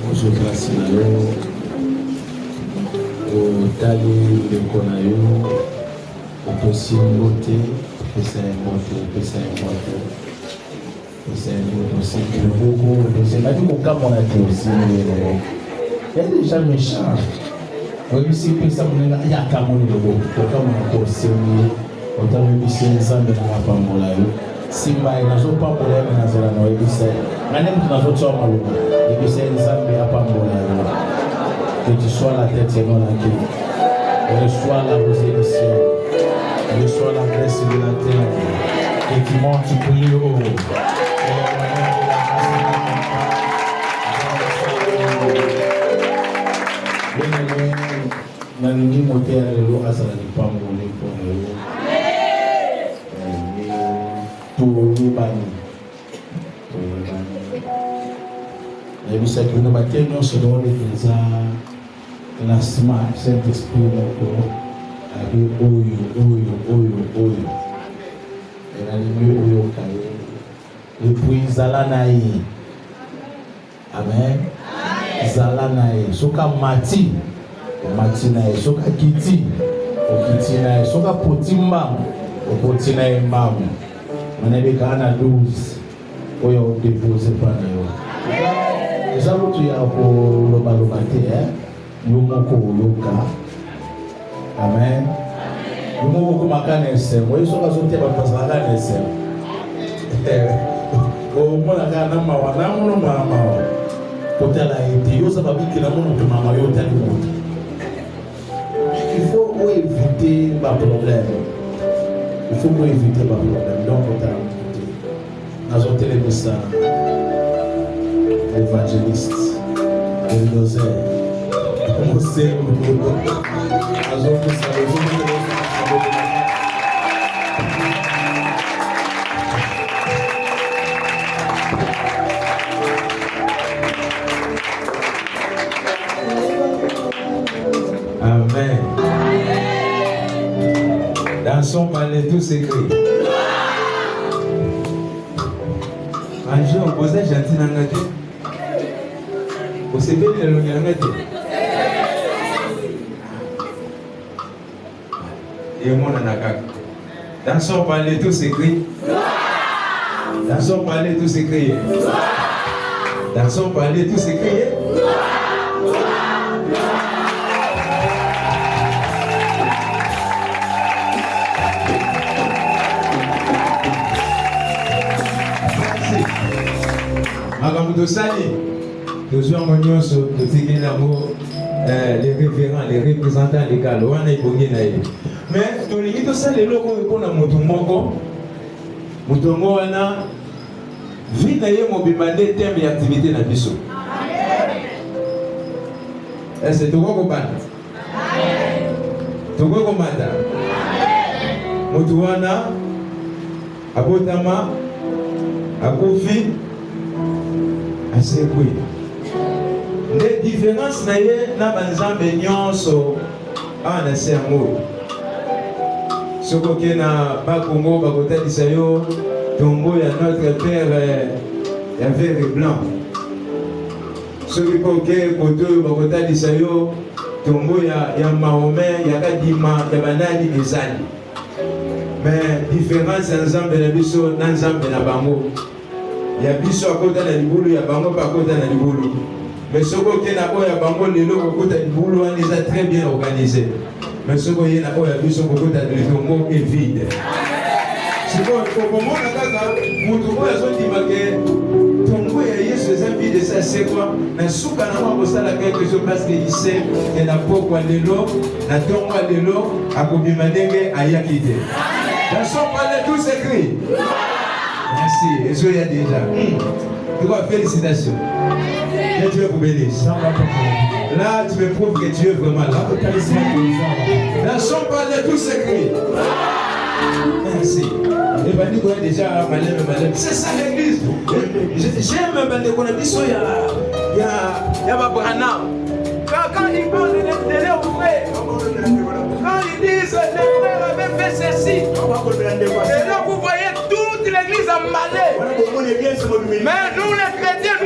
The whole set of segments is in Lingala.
Bonjour, grâce à nous. Au tali de Konayo, au possible beauté, que c'est un moto, que c'est un moto. C'est un moto, c'est un beaucoup, c'est pas du tout comme on a dit aussi. Il y a des gens méchants. Oui, si que ça me l'a, il y a qu'à mon niveau, comme on a aussi, on a vu ici les gens de la Pambola. Si ma n'a pas problème dans la noix, il sait. Même dans notre chambre, il dit c'est les gens de la Pambola. Que tu sois la tête et non la queue. Reçois la rosée du ciel. Reçois la graisse de la terre. Et qui monte plus haut. Nalingi moteur lelo asala lipango lepona yo. Toyebani. Nayebisa kino batie nyonso lelo eza classement Saint-Esprit moko abi oyo. Nalingi oyo kaye. Epuis zala na ye. Amen. Zala na ye. Soka mati. Mati na ye. Soka kiti. Okiti na ye. Soka poti mbamu. Opoti na ye mbamu. Manebeka ana 12. Oyo depose pa na yo. Eza mutu ya koloba te. Yo moko oyoka. Amen. Yo moko makana ese. Oyo soka zote bapasaka ese. Mona kana mawa na mono mama. Kotala ete yo sababu kila mono to mama yo tali moto. Il faut éviter les problèmes. Il faut éviter les problèmes. Donc, on a ajouté les messages. L'évangéliste, le doseur, le sait, Amen. Dansons par les tous écrits. Un jour, vous êtes gentil dans la vie. Vous êtes bien dans la vie. Et moi, on a qu'à. Dansons par les tous écrits. Dansons par les tous écrits. Dansons par les tous écrits. Nous avons les révérends, les représentants légaux. Mais tous les gens qui ont thème activité dans biso. C'est tout quoi tout quoi Mutuana, Abotama, Akofi. C'est oui. Les différences na banzambe nyonso ana sermo. Soko ke na bakongo bakotalisa yo tombo ya notre père ya vert et blanc. Soko ke koto bakotalisa yo tombo ya Mahomet ya kadima ya banani bezali. Mais différence nzambe na biso na nzambe na bango. Il y a biso à côté de l'ibulu, il y a bango à côté de l'ibulu. Mais ce côté n'a pas ya bango les lots à côté de l'ibulu, on les a très bien organisés. Mais ce côté n'a pas ya biso à côté de l'ibulu est vide. C'est bon, pour moi la casa, mon tour à son dimaqué, ton goût est Yesu c'est vide ça c'est quoi? Na souka na moi ça la quelque chose parce qu'il sait que na poko les lots, na tomba les lots, à kobimadenge ayakide. Dans son palais tout s'écrit. Merci, et je y a déjà. Félicitations. Que Dieu vous bénisse. Là, tu me prouves que Dieu est vraiment là. Dans son palais, tout s'écrit. Merci. Et Bandi qu'on a déjà malem. C'est ça l'église. J'aime Bandi qu'on a dit ça. Il y a Branham. Quand ils parlent de leur frère, quand ils disent les frères avaient fait ceci, et là vous voyez toute l'église en malais. Mais nous les chrétiens,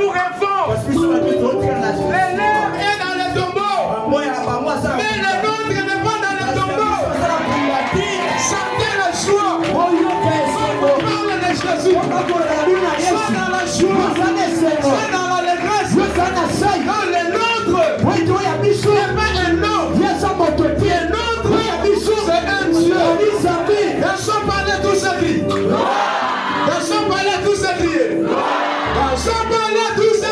dans la joie, c'est dans l'allégresse, dans les nôtres. C'est pas un homme, un autre, c'est un Dieu. Dans son palais tout s'écrit. Dans son palais tout s'écrit. Dans son palais tout s'écrit.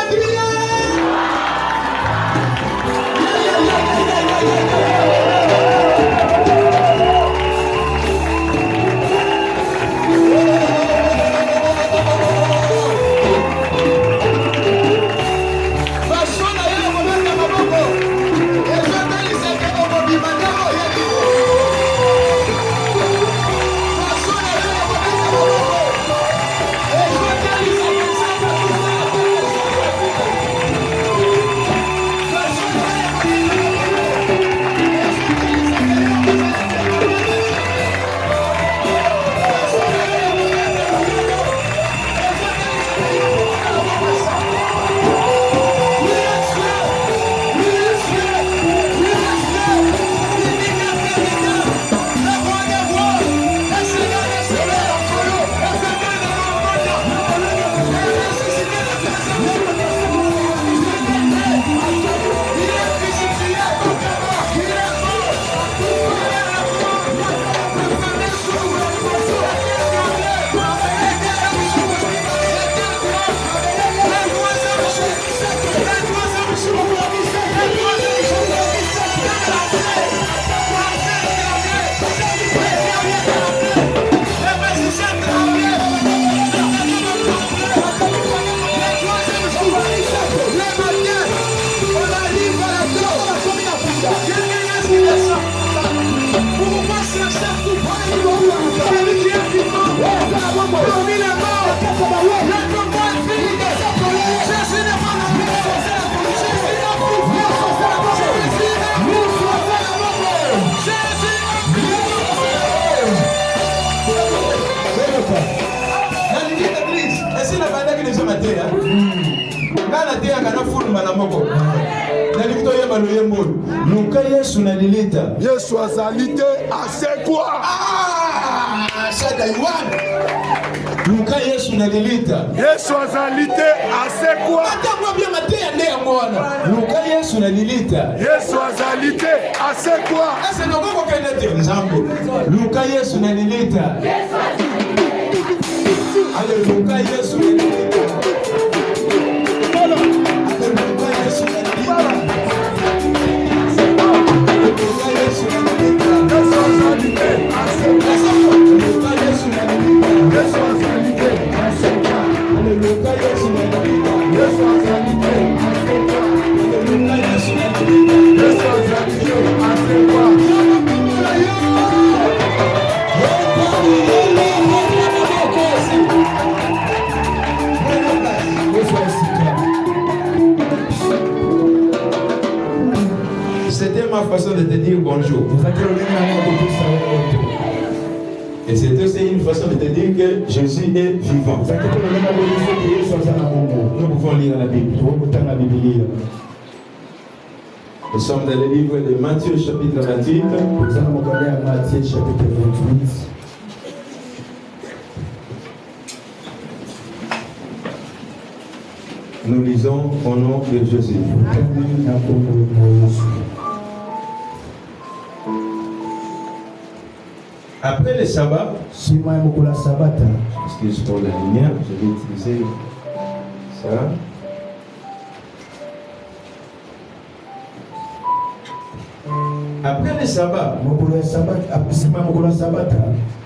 Yesu azalite asekwa. Luka Yesu nalilita. Yesu azalite asekwa. Luka Yesu nalilita. Yesu azalite asekwa. Luka Yesu nalilita. Ale Luka Yesu nalilita. C'était ma façon de te dire bonjour. Et c'est aussi une façon de te dire que Jésus est vivant. Nous pouvons lire la Bible. Nous sommes dans le livre de Matthieu chapitre 28. Nous lisons au nom de Jésus. Après le sabbat, excuse pour la lumière, je vais utiliser ça. Après le sabbat,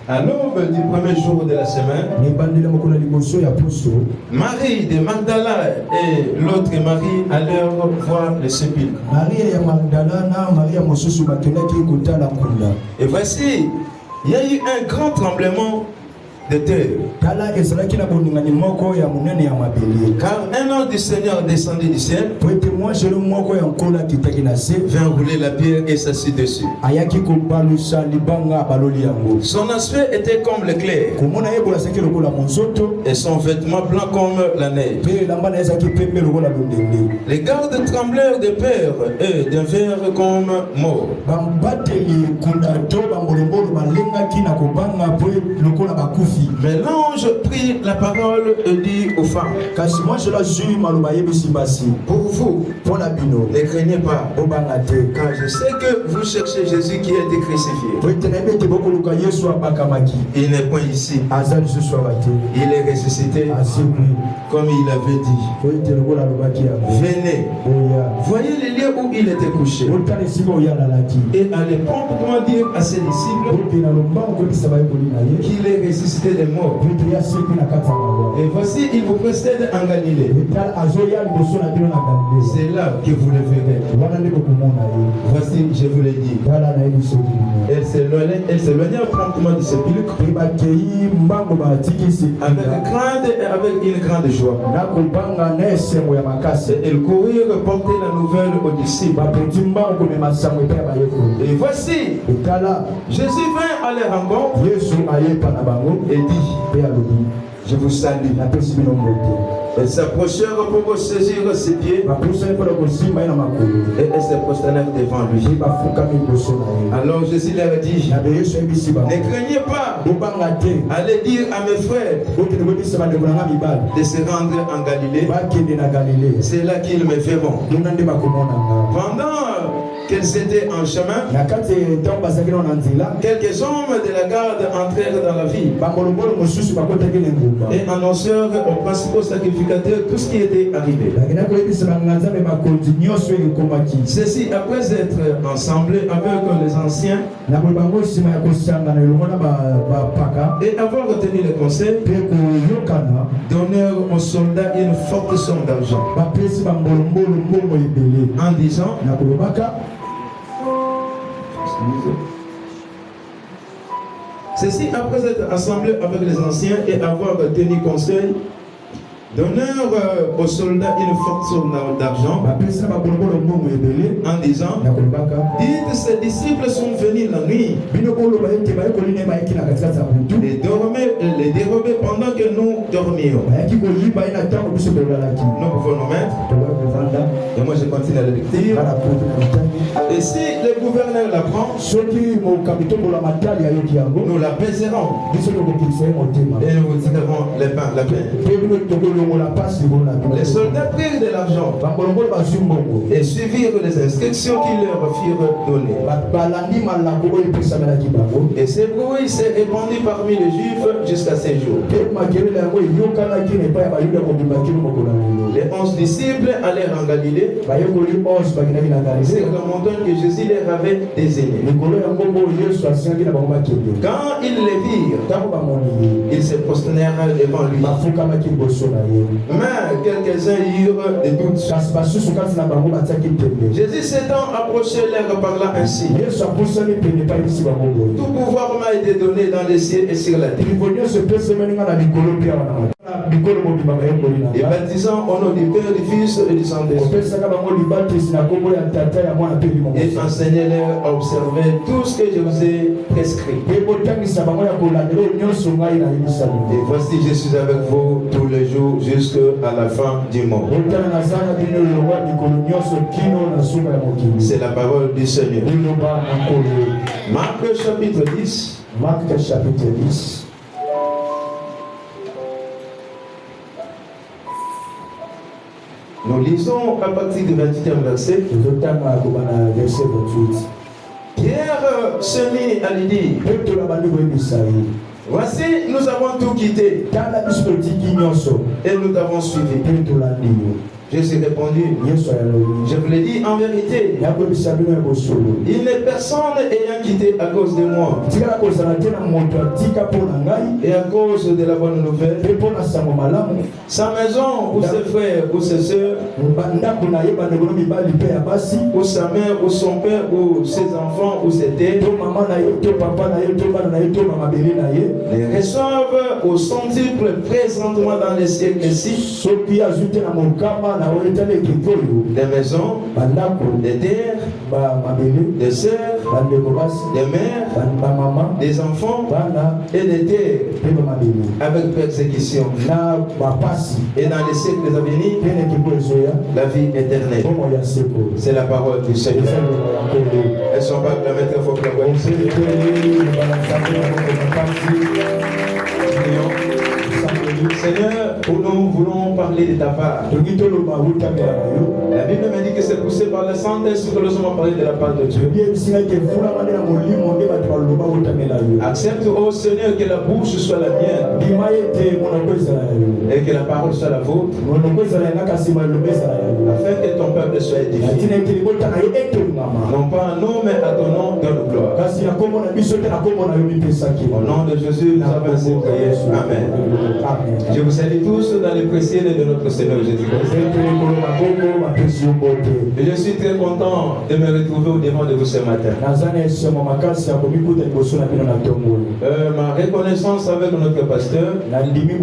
à l'aube du premier jour de la semaine, Marie de Magdala et l'autre Marie allèrent voir le sépulcre. Et voici, il y a eu un grand tremblement de terre. Car un ange du Seigneur descendit du ciel, vint rouler la pierre et s'assit dessus. Son aspect était comme l'éclair, et son vêtement blanc comme la neige. Les gardes tremblèrent de peur et devinrent comme morts. Mais l'ange prit la parole et dit aux femmes, pour vous, ne craignez pas, car je sais que vous cherchez Jésus qui a été crucifié. Il n'est point ici. Il est ressuscité comme il avait dit. Venez, voyez les lieux où il était couché. Et allez promptement dire à ses disciples qu'il est ressuscité des morts. Et voici, il vous précède en Galilée. C'est là que vous le verrez. Voici, je vous l'ai dit. Elle s'éloigna promptement du sépulcre avec crainte et avec une grande joie. Elle courut porter la nouvelle aux disciples. Et voici, Jésus vint à leur rencontre et dit, je vous salue. Elles s'approchèrent pour saisir ses pieds et elles se prosternèrent devant lui. Alors Jésus leur dit, ne craignez pas, allez dire à mes frères de se rendre en Galilée. C'est là qu'ils me verront. Pendant qu'elles étaient en chemin, quelques hommes de la garde entrèrent dans la ville et annoncèrent aux principaux sacrificateurs tout ce qui était arrivé. Ceci, après être ensemblés avec les anciens et avoir retenu le conseil, donnèrent aux soldats une forte somme d'argent en disant, ceci, après être assemblés avec les anciens et avoir tenu conseil, donnèrent aux soldats une forte somme d'argent en disant, dites, ces disciples sont venus la nuit les dérober pendant que nous dormions. Nous pouvons nous mettre. Et moi je continue à le lecture. Et si le gouverneur l'apprend, nous l'apaiserons et nous tirerons la peine. Les soldats prirent de l'argent et suivirent les instructions qu'ils leur firent donner. Et ce bruit s'est répandu parmi les Juifs jusqu'à ces jours. Les 11 disciples allèrent en Galilée, c'est la montagne que Jésus leur avait désignée. Quand ils les virent, ils se prosternèrent devant lui. Mais quelques-uns eurent des doutes. Jésus s'étant approché leur parla ainsi, tout pouvoir m'a été donné dans les cieux et sur la terre. Et baptisant au nom du Père, du Fils et du Saint-Esprit. Et enseignez-leur à observer tout ce que je vous ai prescrit. Et voici, je suis avec vous tous les jours jusqu'à la fin du monde. C'est la parole du Seigneur. Marc chapitre 10. Marc chapitre 10. Nous lisons à partir du 28e verset. Pierre se mit à lui dire, voici, nous avons tout quitté et nous t'avons suivi. Jésus répondit, je vous l'ai dit en vérité, il n'est personne ayant quitté à cause de moi et à cause de la bonne nouvelle, sa maison ou ses frères ou ses soeurs, ou sa mère ou son père ou ses enfants ou ses terres, les reçoivent au centuple présentement dans les siècles-ci, des maisons, des terres, des sœurs, des mères, des enfants et des terres avec persécution. Et dans les siècles à venir, la vie éternelle. C'est la parole du Seigneur. Elles sont pas la mettre, il faut que la voix. prions. Seigneur, nous voulons parler de ta part. La Bible me dit que c'est poussé par le Saint-Esprit que nous allons parler de la part de Dieu. Accepte, ô Seigneur, que la bouche soit la mienne et que la parole soit la vôtre, afin que ton peuple soit édifié. Non pas à nous, mais à ton nom, donne gloire. Au nom de Jésus, nous avons ainsi prié. Amen. Je vous salue tous dans les précieux de notre Seigneur Jésus-Christ. Et je suis très content de me retrouver au devant de vous ce matin. Ma reconnaissance avec notre pasteur, il est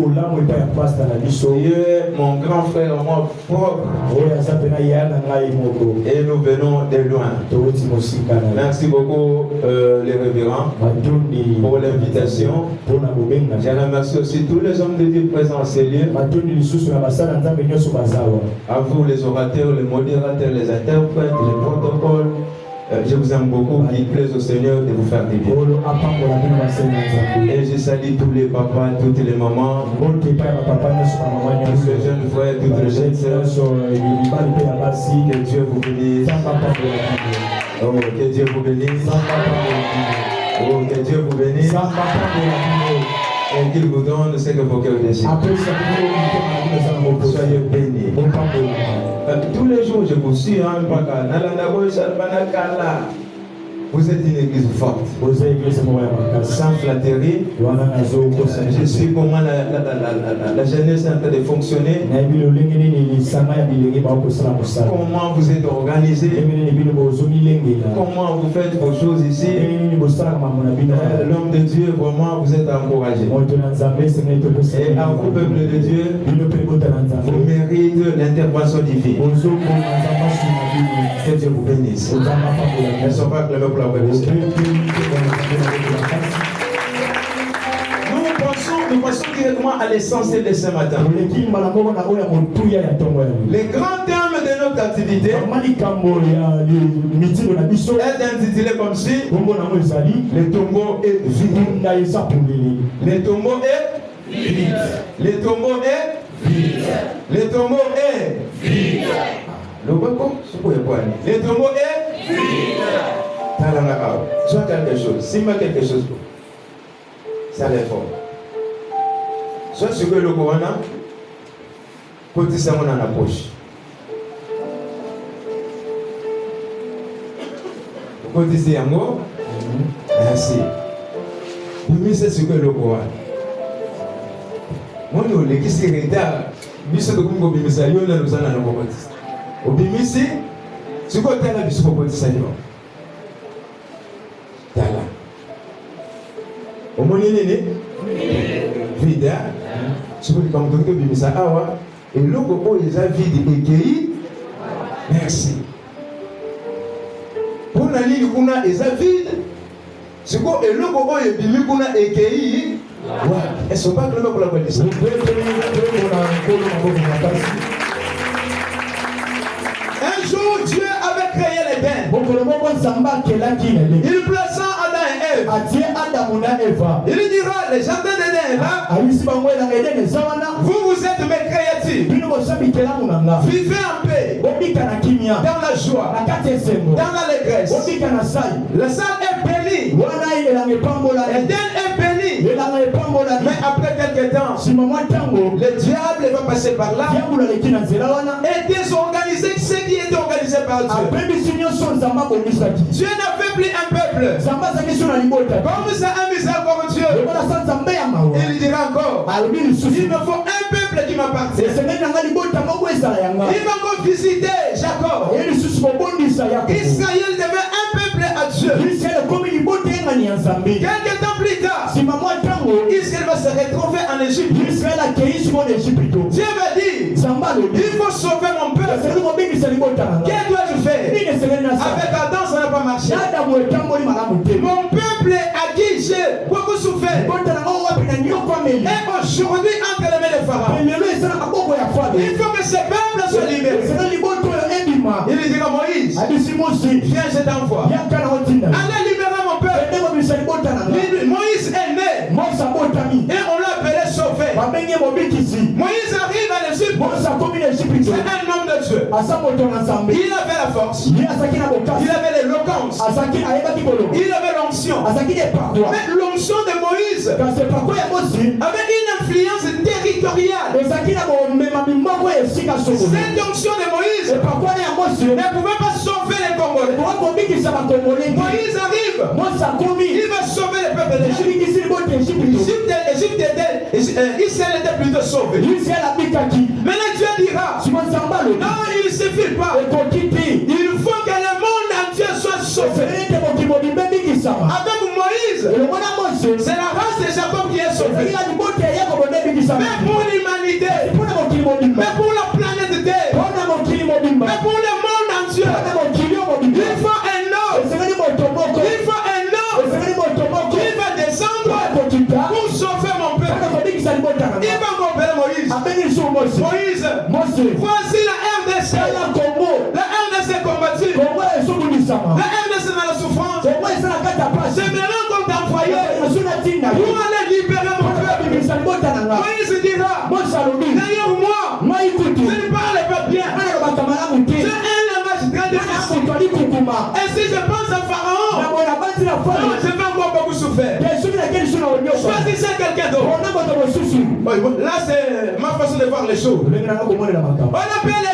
mon grand frère, moi propre. Et nous venons de loin. Merci beaucoup les révérends pour l'invitation. Je remercie aussi tous les hommes de Dieu présents en ces lieux. À vous les orateurs, les modérateurs, les interprètes, les protocoles. Je vous aime beaucoup, qu'il plaise au Seigneur de vous faire du bien. Et je salue tous les papas, toutes les mamans, tous les jeunes frères, toutes les jeunes sœurs. Que Dieu vous bénisse. Oh, que Dieu vous bénisse. Oh, que Dieu vous bénisse. Et qu'il vous donne ce que vos cœurs désirent. Soyez bénis. Tous les jours, je vous suis. Vous êtes une église forte. Sans flatterie. Je suis comment la jeunesse est en train de fonctionner. Comment vous êtes organisé. Comment vous faites vos choses ici. L'homme de Dieu, vraiment, vous êtes encouragé. Et à vous, peuple de Dieu, vous méritez l'intervention divine. Que Dieu vous bénisse. Ne sont pas acclamés pour la bénédiction. Nous passons directement à l'essentiel de ce matin. Les grands termes de notre activité est intitulé comme si le tombeau est vide. Le tombeau est vide. Le tombeau est vide. Le tombeau est vide. Le tombeau est vide. Soit quelque chose, si moi quelque chose, ça l'effort. Soit ce que le Corona, côté ça on a la poche. Côté c'est yango, merci. Mais c'est ce que le Corona. Moi nous les qui s'est retard, biso de comme bimisa yo na nous en a le côté. Au bimisi, ce que tu as biso côté ça yo. Au moins, vide. Ce que comme docteur Bimisa Awa, et le coco est vide et cueilli. Merci. Pour la ligne qu'on a est vide. Ce que le coco est bimi qu'on a et cueilli. Elles ne sont pas claires pour la police. Un jour, Dieu avait créé les bains. Il plaça Adam et Ève. Il dira, les jardins d'Éden là, vous êtes mes créatures. Vivez en paix, dans la joie, dans l'allégresse. La salle est bénie. Éden est béni. Mais après quelques temps, le diable va passer par là et désorganiser ce qui est organisé par Dieu. Dieu n'a fait plus un peuple. Comme ça, un miséricorde comme Dieu. Il dira encore, il me faut un peuple qui m'appartient. Il va encore visiter Jacob. Israël devait un peuple à Dieu. Quelques temps plus tard, Israël va se retrouver en Égypte. Dieu va dire, il faut sauver mon peuple. Qu'est-ce que dois-je faire? Avec Adam, ça n'a pas marché. Mon peuple à qui j'ai beaucoup souffert. Et aujourd'hui, entre les mains de Pharaon, il faut que ce peuple soit libéré. Il dira Moïse, viens, je t'envoie. Allez libérer mon peuple. Moïse est né. Et on l'a appelé C'est un homme de Dieu. Il avait la force. Il avait l'éloquence. Il avait l'onction. Mais l'onction de Moïse avait une influence territoriale. Cette onction de Moïse ne pouvait pas sauver les Congolais. Moïse arrive. Il va sauver les peuples d'Égypte. Israël était plutôt sauvé. Maintenant Dieu dira, non, il ne suffit pas. Il faut que le monde entier soit sauvé. Avec Moïse, c'est la race de Jacob qui est sauvée. Mais pour l'humanité, mais pour la planète Terre, mais pour le monde entier, il faut un homme. Il faut un homme qui va descendre pour sauver mon peuple. Il va m'appeler Moïse. Moïse, voici la RDC. La RDC combattue. La RDC dans la souffrance. C'est maintenant qu'on t'a envoyé pour aller libérer mon peuple. Moïse dira, d'ailleurs moi, je ne parle pas bien. J'ai un langage très difficile. Et si je pense à Pharaon, non, je vais encore beaucoup souffrir. Choisissez quelqu'un d'autre. Là, c'est ma façon de voir les choses. On appelle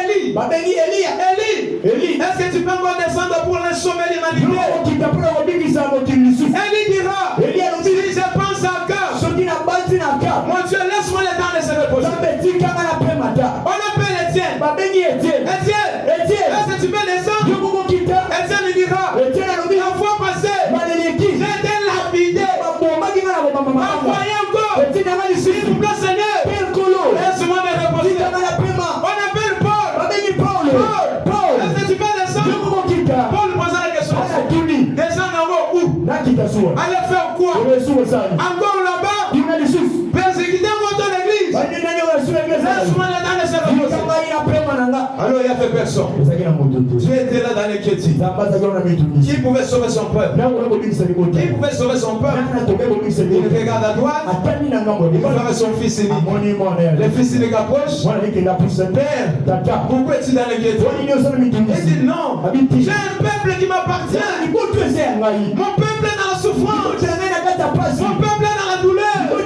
Élie. Élie, est-ce que tu peux encore descendre pour les sauver l'humanité? Élie dira, si je pense à cœur, mon Dieu, laisse-moi le temps de se reposer. On appelle Étienne. Étienne, est-ce que tu peux descendre? Étienne lui dira, la fois passée, j'ai été lapidé. Envoyez encore. S'il vous plaît, Seigneur, laisse-moi me reposer. On appelle Paul. Est-ce que tu peux descendre? Paul pose la question. Descendre en haut où? Allez faire quoi? Encore là-bas? Persécuter votre église. Laisse-moi le temps de se reposer. Alors il n'y a fait personne. Dieu était là dans les Kétis. Qui pouvait sauver son peuple? Qui pouvait sauver son peuple? Il regarde à droite. Il ferait son fils aîné. Le fils aîné approche. Père, pourquoi es-tu dans les Kétis? Il dit non. J'ai un peuple qui m'appartient. Mon peuple est dans la souffrance. Mon peuple est dans la douleur. Mon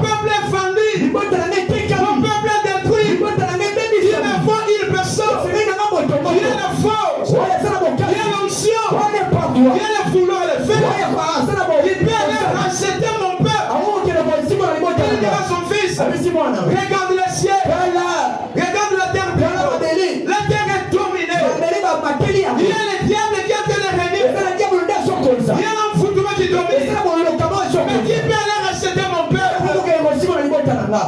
peuple est fendu. Mon peuple est détruit. Il me faut une personne. Il y a la force. Il y a l'onction. Il y a le foulard et le fer. Il peut aller racheter mon peuple. Il dira à son fils, regarde le ciel. Regarde la terre. La terre est dominée. Il y a le diable qui a été régné. Il y a l'enfoutement qui domine. Mais qui peut aller racheter mon peuple?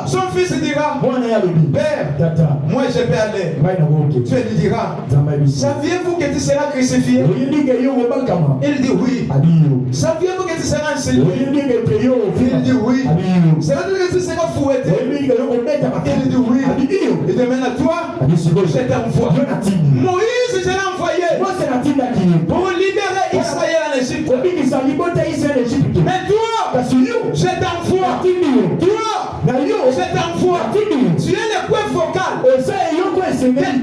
Son fils dira, Père, moi je vais aller. Tu lui diras, saviez-vous que tu seras crucifié? Il dit oui. Saviez-vous que tu seras enseigné? Il dit oui. Savez-vous que tu seras fouetté? Il dit oui. Il demande à toi, je t'envoie. Moïse, je l'ai envoyé pour libérer Israël en Égypte. Mais toi, je t'envoie. Toi, je t'envoie. Tu es le point focal de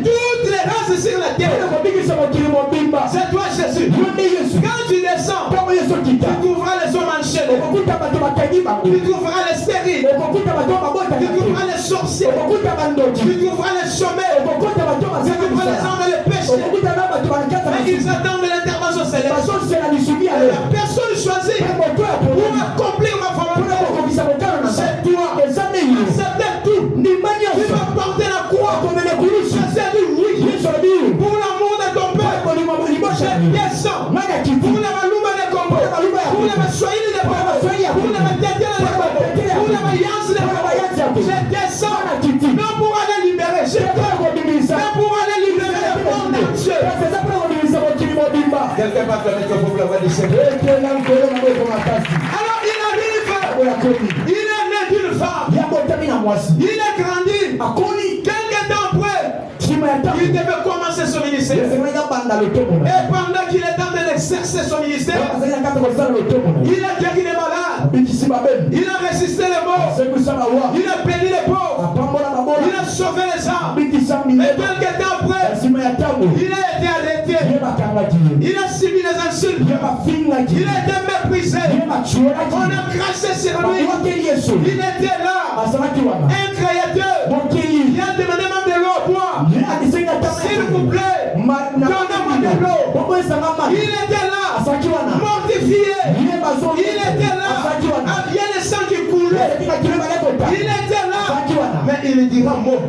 toutes les races sur la terre. C'est toi Jésus. Quand tu descends, tu trouveras les hommes enchaînés. Tu trouveras les stériles. Tu trouveras les sorciers. Tu trouveras les chômeurs. Tu trouveras les hommes et les péchés. Mais ils attendent l'intervention céleste. La personne choisie pour accomplir ma volonté, c'est toi. Accepter tout. Tu vas porter la croix. Je sais oui. Pour l'amour de ton peuple, je descends. Pour la maluma de ton peuple, pour la soigner de ton peuple, pour la tête de ton peuple, pour la maillance de ton peuple, je descends. Non pour aller libérer, mais pour aller libérer le monde entier. Quelqu'un va faire le pour la voix du Seigneur. Alors il arrive. Il est né d'une femme. Il est grandi. Quelques temps après, il devait commencer son ministère. Et pendant qu'il est en train d'exercer son ministère, il a guéri les malades. Il a résisté les morts. Il a béni les pauvres. Il a sauvé les âmes. quelque temps après, il a été arrêté. Il a subi des insultes. Il a été méprisé. On a craché sur lui. Il était là. Un créateur. Il a demandé même de l'eau à boire. S'il vous plaît, donnez-moi de l'eau. Il était là. Mortifié. Il était là. Il y a le sang qui coulait. Il était là. Mais il dira mot.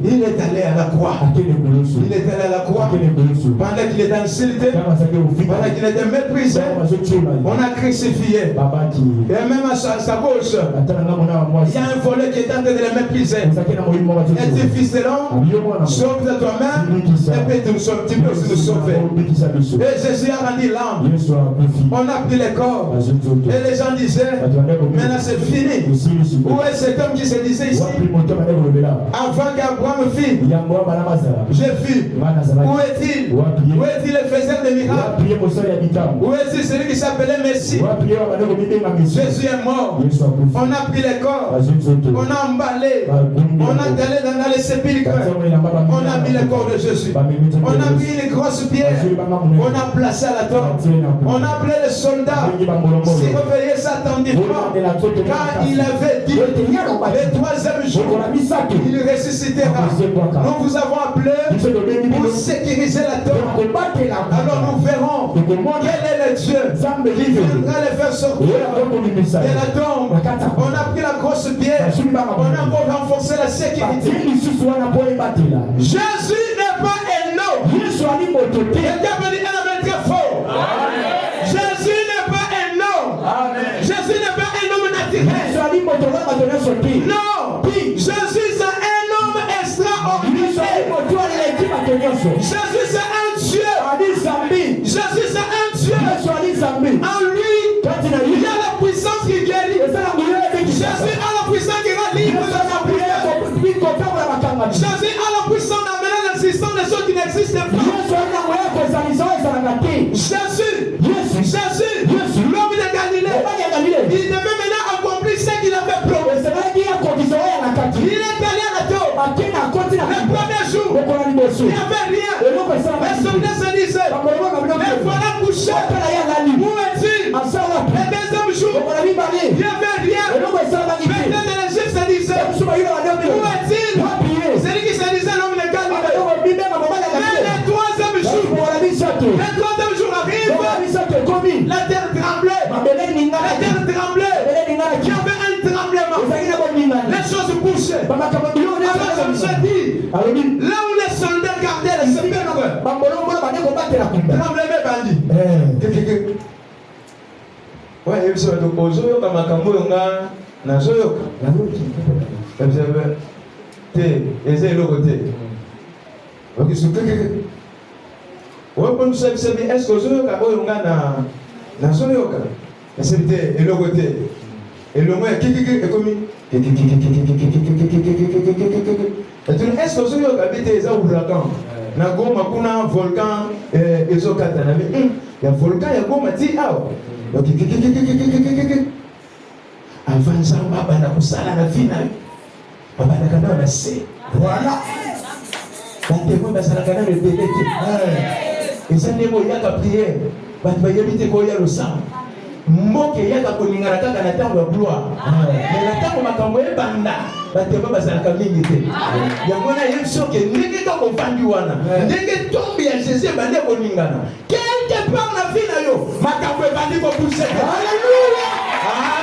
Il est allé à la croix. Il est allé à la croix. Pendant qu'il était insulté, pendant qu'il était méprisé, on a crucifié. Et même à sa gauche, il y a un volet qui est en train de le mépriser. Et tu fils de l'homme, sauve de toi-même, et puis tu peux aussi nous sauver. Et Jésus a rendu l'âme. On a pris les corps. Et les gens disaient, maintenant c'est fini. Où est cet homme qui se disait ici? Avant qu'Abraham fît, j'ai vu. Où est-il? Où est-il le faiseur de miracles? Où est-il celui qui s'appelait Messie? Jésus est mort. On a pris les corps. On a emballé. On a allé dans les sépulcres. On a mis le corps de Jésus. On a pris une grosse pierre. On a placé à la tombe. On a appelé les soldats. Si vous veillez ça attentivement, quand il avait dit le troisième jour, il ressuscitera. Nous vous avons appelé pour sécuriser la tombe. Alors nous verrons quel est le Dieu qui viendra les faire sortir de la tombe. On a pris la grosse pierre. On a encore renforcé la sécurité. Jésus n'est pas un homme. Quelqu'un me dit un homme très fort. Jésus n'est pas un homme. Jésus n'est pas un homme naturel. Non. Jésus c'est un homme extraordinaire. Jésus c'est un Dieu. Jésus c'est un Dieu. En lui, il y a la puissance qui guérit. Jésus a la puissance qui rend libre. Jésus a la puissance d'amener l'existence des choses qui n'existent pas. Jésus, l'homme de Galilée, il devait maintenant accomplir ce qu'il avait promis. Il est allé à la tombe. Le premier jour, il n'y avait rien. Les soldats se disaient, mais voilà couché. Où est-il? Le deuxième jour, il n'y avait rien. Maintenant, les Juifs se disaient, où est-il? Celui qui se disait l'homme de Galilée. Mais le troisième jour arrive, la terre tremblait. Il y avait un tremblement. Les choses bouchaient. Alors je me suis dit, là où les soldats gardaient les sépulcres, tremblement bandit. Ouais, il se dit, Ozoyoka makambo yonga nazoyoka. Eze eloko te. Est-ce que ozoyoka oyo nga nazoyoka? Esebi te eloko te. Elongo ya kikiki ekomi. Est-ce que ozoyoka bite eza ouragan? Na Goma kuna volcan ezokata na ya volcan ya Goma ti awa. Avant Nzamba bana kusala na fina. Babana kana na se. Voilà. Batémoin basala kana le délai. Eza ndemo yaka prière. Bato bayebite ko ya losam. Mboke yaka koningana kaka na tango ya gloire. Mais na tango makambo ebanda. Batémoin basala ka mingi te. Yango na yeso ke ndenge ka kovandi wana. Ndenge tombi ya Jésus bande koningana. Quelque part na vie na yo, makambo ebandi ko pousser. Alléluia.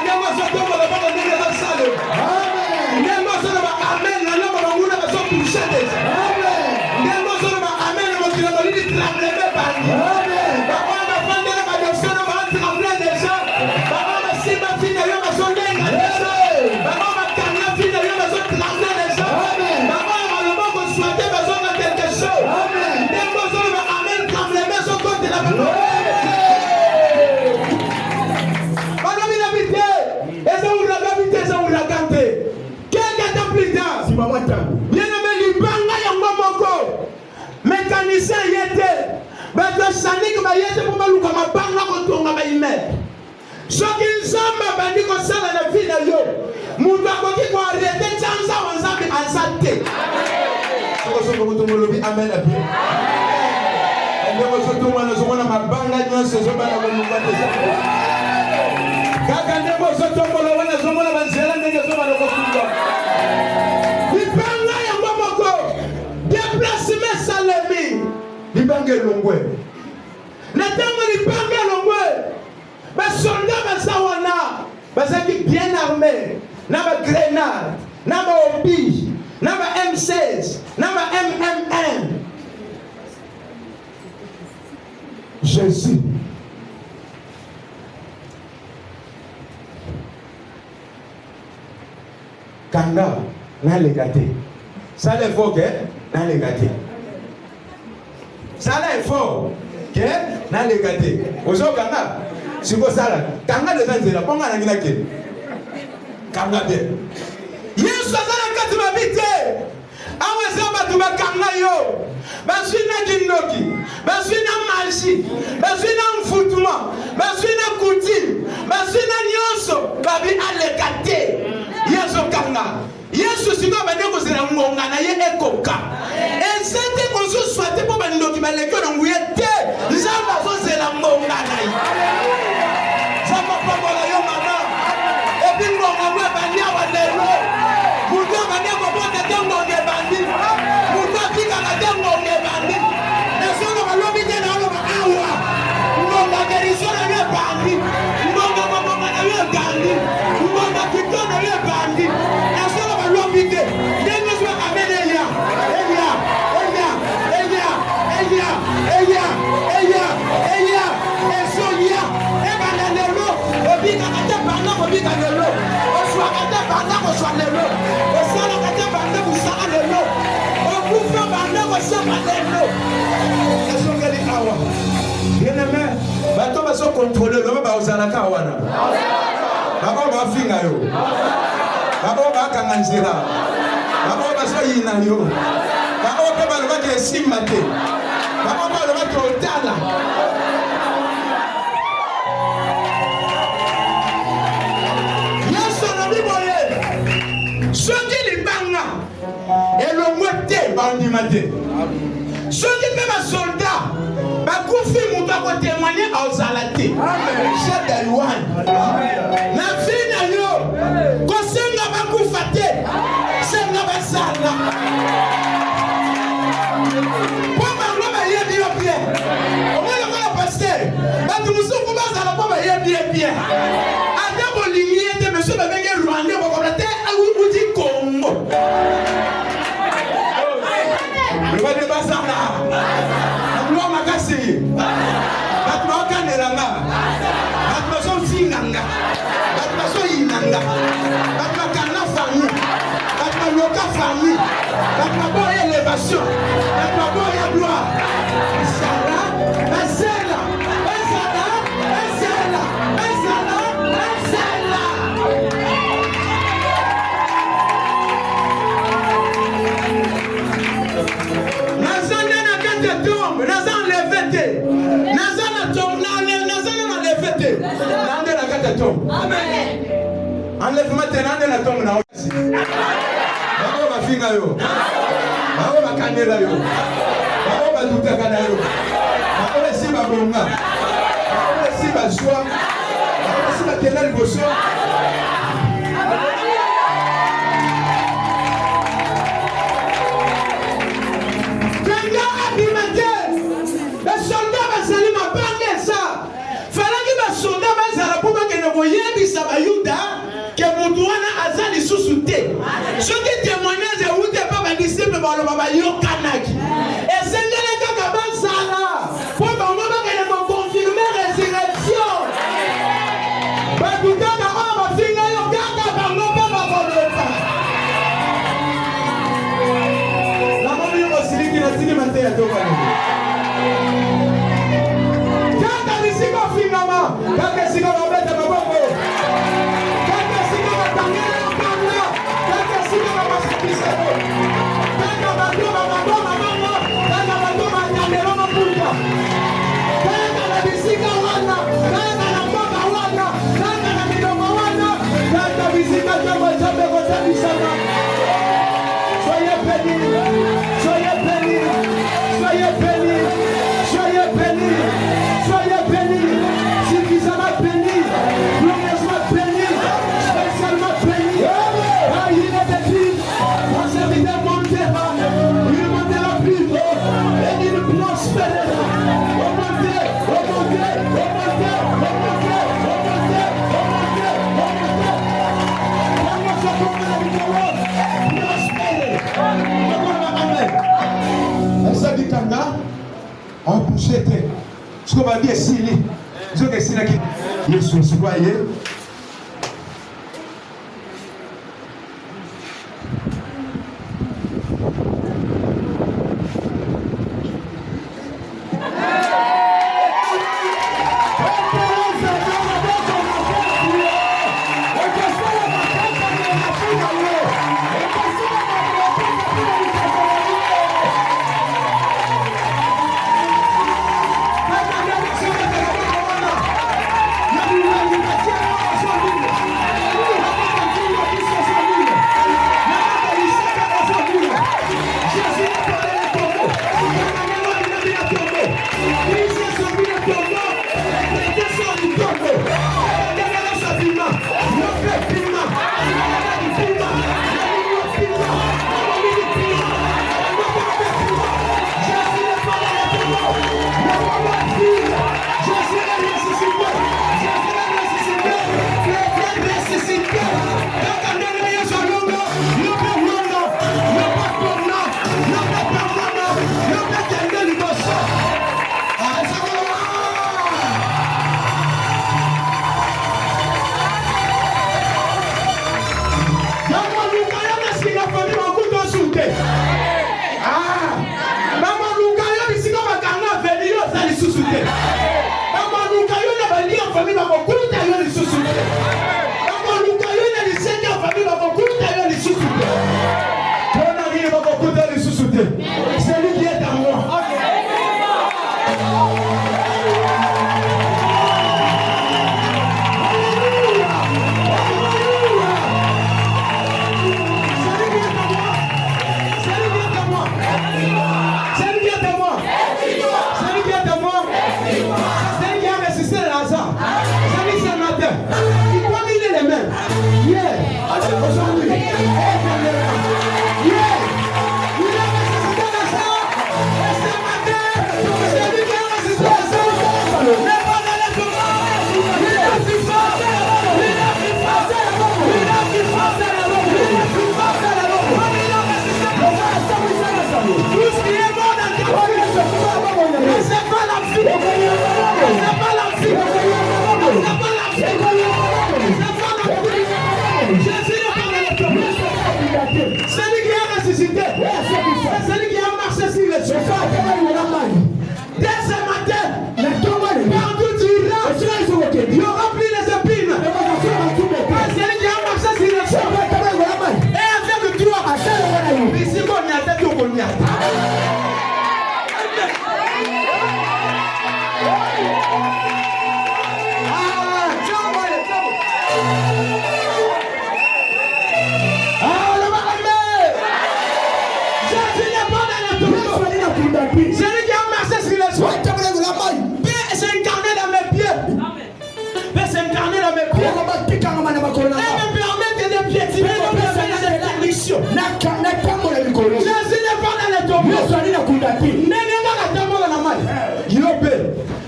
Ndemo soto mo ba ko ndenge na sale. Amen. Ndemo soto ba amen na lo ba nguna ba so pousser déjà. Amen. Ndemo soto ba amen mo kila ba li tremble be bandi. Amen. Ba ko ba fande ba de soto ba tremble déjà. Ba ko ba simba fina yo ba so ndenga déjà. Ba ko ba kanya fina yo ba so tremble déjà. Amen. Ba ko ba lo ba ko souhaite ba so na quelque chose. Amen. Ndemo soto ba amen tremble be so côté la ba. Bien-aimé, libanga yango moko mécanicien yete bato sanik ba yete pour baluka mabanga kotonga ba immeuble soki nzamba bandi kosala na vie na yo mutu akoki ko arrêter chanza wanzambe azate Amen. Bien armé, n'a grenade, n'a obis, n'a M16, n'a MMM. Jésus. Kanga, n'a les gâtés. Ça les faut que, n'a les gâtés. Ça les faut que, n'a les gâtés. Ozo Kanga, si vous savez, Kanga les gens, c'est la ponga n'a pas Kanga bien. Yesu azala kati mabite. Aweza batu bakanga yo. Basina kindoki. Basina maji. Basina mfutuma. Basina kuti. Basina nyonso. Babi alekate. Yesu kanga. Yesu siko badeko zela ngonga na ye ekoka. Ensete konso swate po bandoki balekyo na nguye te. Nzamba zo zela ngonga na ye. Zamba pamola yo mama. Ebingo ngwe banya wa lelo. Muto badeko bote tengo nge bandi. Muto tika na tengo nge bandi. Nesono balobi te na olo awa. Ngonga gerisona ye bandi. Ngonga mama na ye gandi. Ngonga kitona ye bandi. Nesono balobi te. Ndengo zwa amene ya. Eya. Esonia. Ebana lelo. Obika kate banda obika lelo. Oswa kate banda oswa lelo. Osala kate banda osala lelo. Okufa banda osala lelo. Esongeli awa. Bien aimé, bato baso contrôler lo ba osala ka wana. Baba ba finga yo. Baba ba kanganzira. Baba baso yina yo. Baba ba ba lo ba ke simate. Baba ba lo ba ke otala. Ceux qui les banga et le moitié bandi maté. Ceux qui peuvent soldat, bah confi mon doigt témoigner aux alatés. Chef d'Alouane. La fille n'a yo. Quand c'est n'a pas confaté, c'est n'a pas ça là. Pour ma gloire y bien bien. Au moins le gars pasteur. Bah tu nous sommes pas à la pomme y bien. Adam Olivier de monsieur Babengé Rwandais pour compléter ou dit Congo. Le va de Bazana. Nous ma cassé. Batma Kanelanga. Batma son Sinanga. Batma so Inanga. Batma Kana famille. Batma Loka famille. Batma boy élévation. Batma boy gloire. Sala, Basela. Amen. Enlèvement de la tombe na aussi. Baba ba finga yo. Baba ba kanela yo. Baba ba duta kana yo. Baba si ba bonga. Baba si ba joie. Baba si ba kenal boso. Kanga abimate. Les soldats va salir ma banque ça. Fallait que les soldats va salir pour que ne voyez pas Bayuda que Moudouana azali sous-souté. Ceux qui témoignent de où t'es pas ma disciple par le Baba Yokanaki. Et c'est le Kakaban Sala. Pour que nous confirmer résurrection. Baduka na Oma Finga Yokaka Bangoba Babolopa. La mamie aussi qui n'a pas dit maté à Tokane. Kaka Nisiko Fingama. Kaka Siko Babeta Babongo. Kaka Siko Batangela Panga. Kaka Siko Bamasakisako. Kaka Badoma Baboma Mama. Kaka Badoma Nyamelo Mapunga. Kaka la Bisika Wana. Kaka la Mbaba Wana. Kaka la Midoma Wana. Kaka Bisika Jamba Jambe Kota Bisama. Soyez bénis. Soyez on pousse ce qu'on va dire ici, ce que c'est là qui Yesu voyez. C'est lui qui est à moi.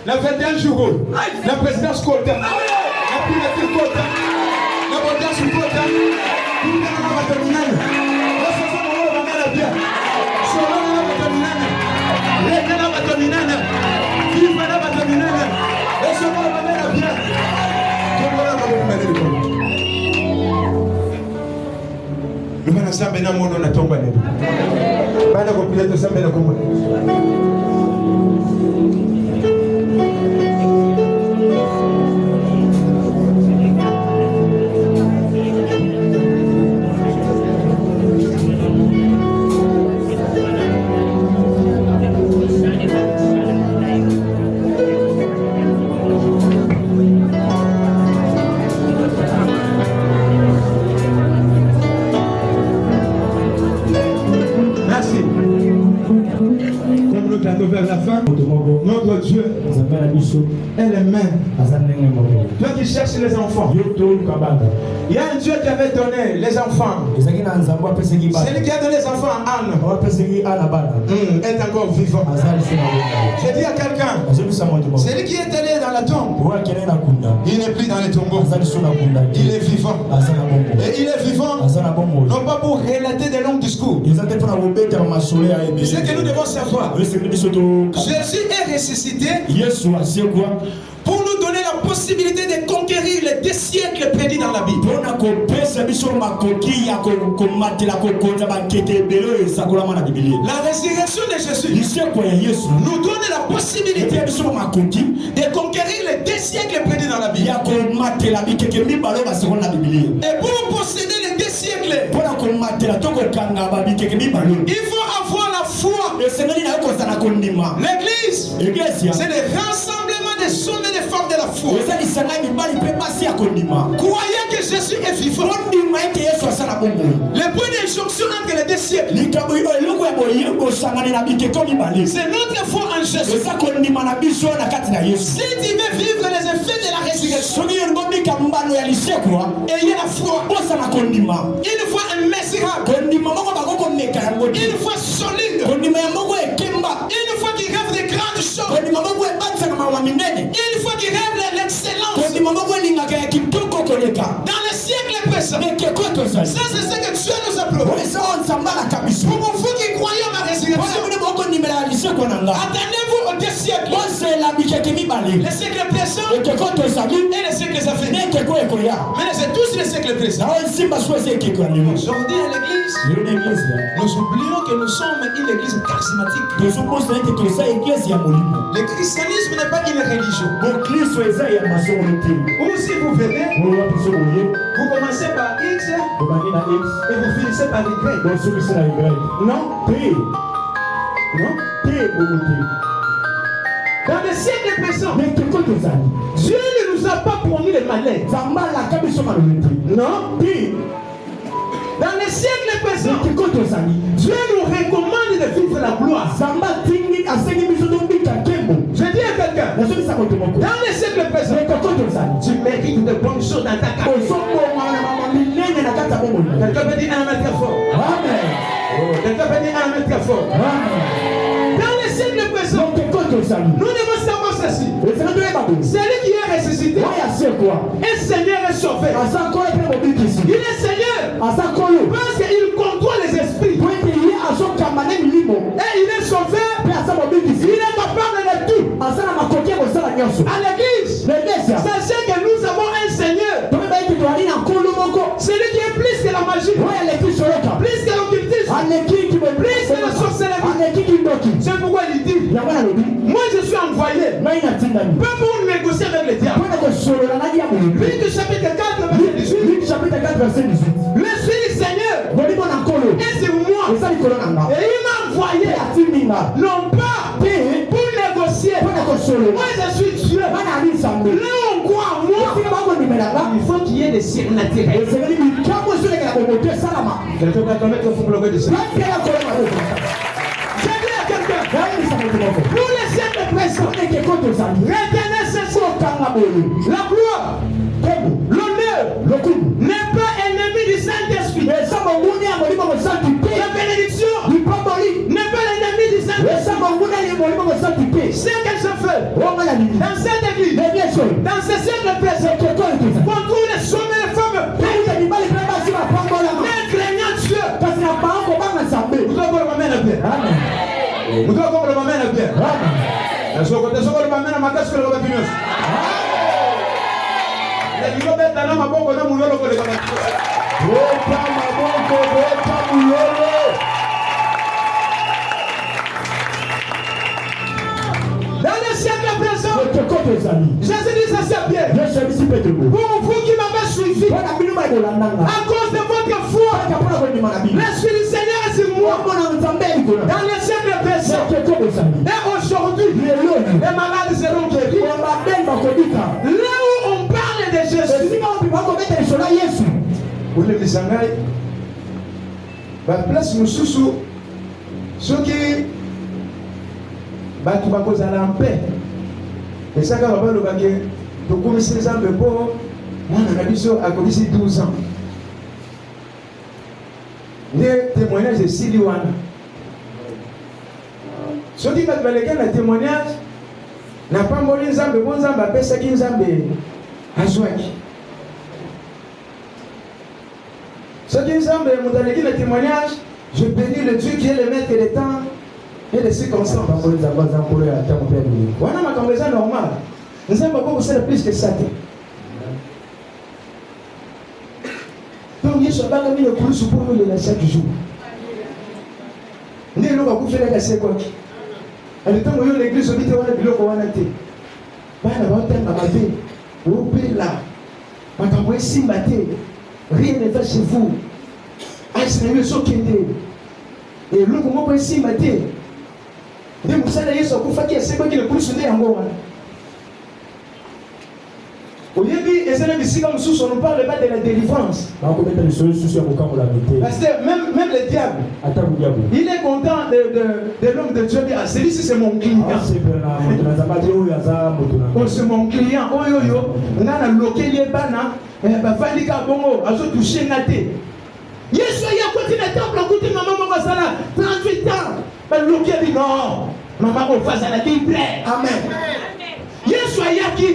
La 21 jours, la présidence Kota, la primature Kota, la audience Kota, tout le monde va terminer. La saison va bien bien. Solo va terminer. Régna va terminer. Viva va terminer. La saison va bien bien. Tout le monde va terminer. Le mana sambe na mono na tomba ne. Bana ko pilato sambe na kombo. Vers la fin. Notre Dieu est le même. Toi qui cherches les enfants. Il y a un Dieu qui avait donné les enfants. Celui qui a donné les enfants à Anne est encore vivant. Je dis à quelqu'un, celui qui est allé dans la tombe, il n'est plus dans les tombeaux. Il est vivant. Et il est vivant, non pas pour relater des longs discours. Ce que nous devons savoir, Jésus est ressuscité pour nous donner la possibilité de conquérir les 2 siècles perdus dans la Bible. La résurrection de Jésus nous donne la possibilité de conquérir les 2 siècles perdus dans la Bible. Et pour posséder les 2 siècles, il faut avoir la foi. L'église, c'est le rassemblement des hommes et des femmes de la foi. Croyez que Jésus est vivant. Le point d'injonction entre les 2 siècles, c'est notre foi en Jésus. Si tu veux vivre les effets de la résurrection, ayez la foi. Une foi immesurable, une foi solide, une foi qui rêve de grandes choses, une foi qui rêve de l'excellence. Dans les siècles présents, ça c'est ce que Dieu nous a promis. Pour vous qui croyez en ma résurrection, attendez-vous aux 2 siècles. Les siècles présents et les siècles à venir. Mais c'est tous les siècles présents. Aujourd'hui à l'église, nous oublions que nous sommes une église charismatique. Le christianisme n'est pas une religion. Ou si vous venez, vous commencez par X et vous finissez par Y. Non. Non. Dans les siècles présents, Dieu ne nous a pas promis le malheur. Non. Dans les siècles présents, Dieu nous recommande de vivre la gloire. Je dis à quelqu'un, dans les siècles présents, tu mérites de bonnes choses dans ta carrière. Quelqu'un peut dire un mètre fort. Amen. Quelqu'un peut dire un mètre fort. Dans les siècles présents, nous devons savoir ceci. Celui qui est ressuscité est Seigneur et Sauveur. Il est Seigneur parce qu'il contrôle les esprits. Et il est Sauveur. Il est capable de tout. À l'église, sachez que nous avons un Seigneur. Celui qui est plus que la magie, plus que l'occultisme, plus que la sorcellerie. C'est pourquoi il dit, moi je suis envoyé, pas pour négocier avec les diables. Luc chapitre 4, verset 18. L'Esprit du Seigneur est sur moi. Et il m'a envoyé, non pas pour négocier. Moi je suis Dieu. Là on croit en moi, il faut qu'il y ait des surnaturels. Quelqu'un va commettre le faux bloqué de ça. Pour les siècles présents, retenez ceci. La gloire, l'honneur n'est pas ennemi du Saint-Esprit. La bénédiction n'est pas l'ennemi du Saint-Esprit. C'est ce qu'elle se fait dans cette église, dans ce siècle présent, contre les hommes et les femmes, mais craignant Dieu. Vous devez le mettre à bien. Vous devez le mettre à bien. Dans le siècle présent, Jésus dit ça c'est bien. Pour vous qui m'avez suivi, à cause de votre foi, l'Esprit du Seigneur est sur moi. Dans le siècle présent, et aujourd'hui, les malades seront guéris. Là où on parle de Jésus, pour les Missangai, la place nous sous ceux qui bato bakozala en paix. Esaka babalobaki tokomisi nzambe mpo mwana na biso akobisi 12 ans. Nde témoignage esili wana. Soki bato baleki na témoignage na pamboli nzambe mpo nzambe apesaki nzambe azwaki. Soki nzambe moto aleki na témoignage, je bénis le Dieu qui est le maître des temps et des circonstances. Wana makambo eza normal. Nzambe akokosala plus que ça te. Donc Yesu abangami ekulusu mpo oyolela chaque jour. Nde eloko akufelaka sekwaki. Alitango yo l'église obite wana biloko wana te. Bana baotanga mabe. Opela. Makambo esimba te. Rien ne va chez vous. Aïe, le sokende. Et le moment où ici m'a dit, de Moussala Yesu akufaki asekwaki le plus de yango wana. Oyebi ezana bisika mususu on ne parle pas de la délivrance. Parce que même le diable, il est content de l'homme de Dieu. Ah, celui-ci c'est mon client. Oh, c'est mon client. Oh yo yo, ngana lokeli bana, bafandi ka bongo, azo toucher naté. Yesu ya continue temple kuti maman masala 38 ans. Ben lokeli non. Maman on face à la Bible. Amen. Yesu ya ki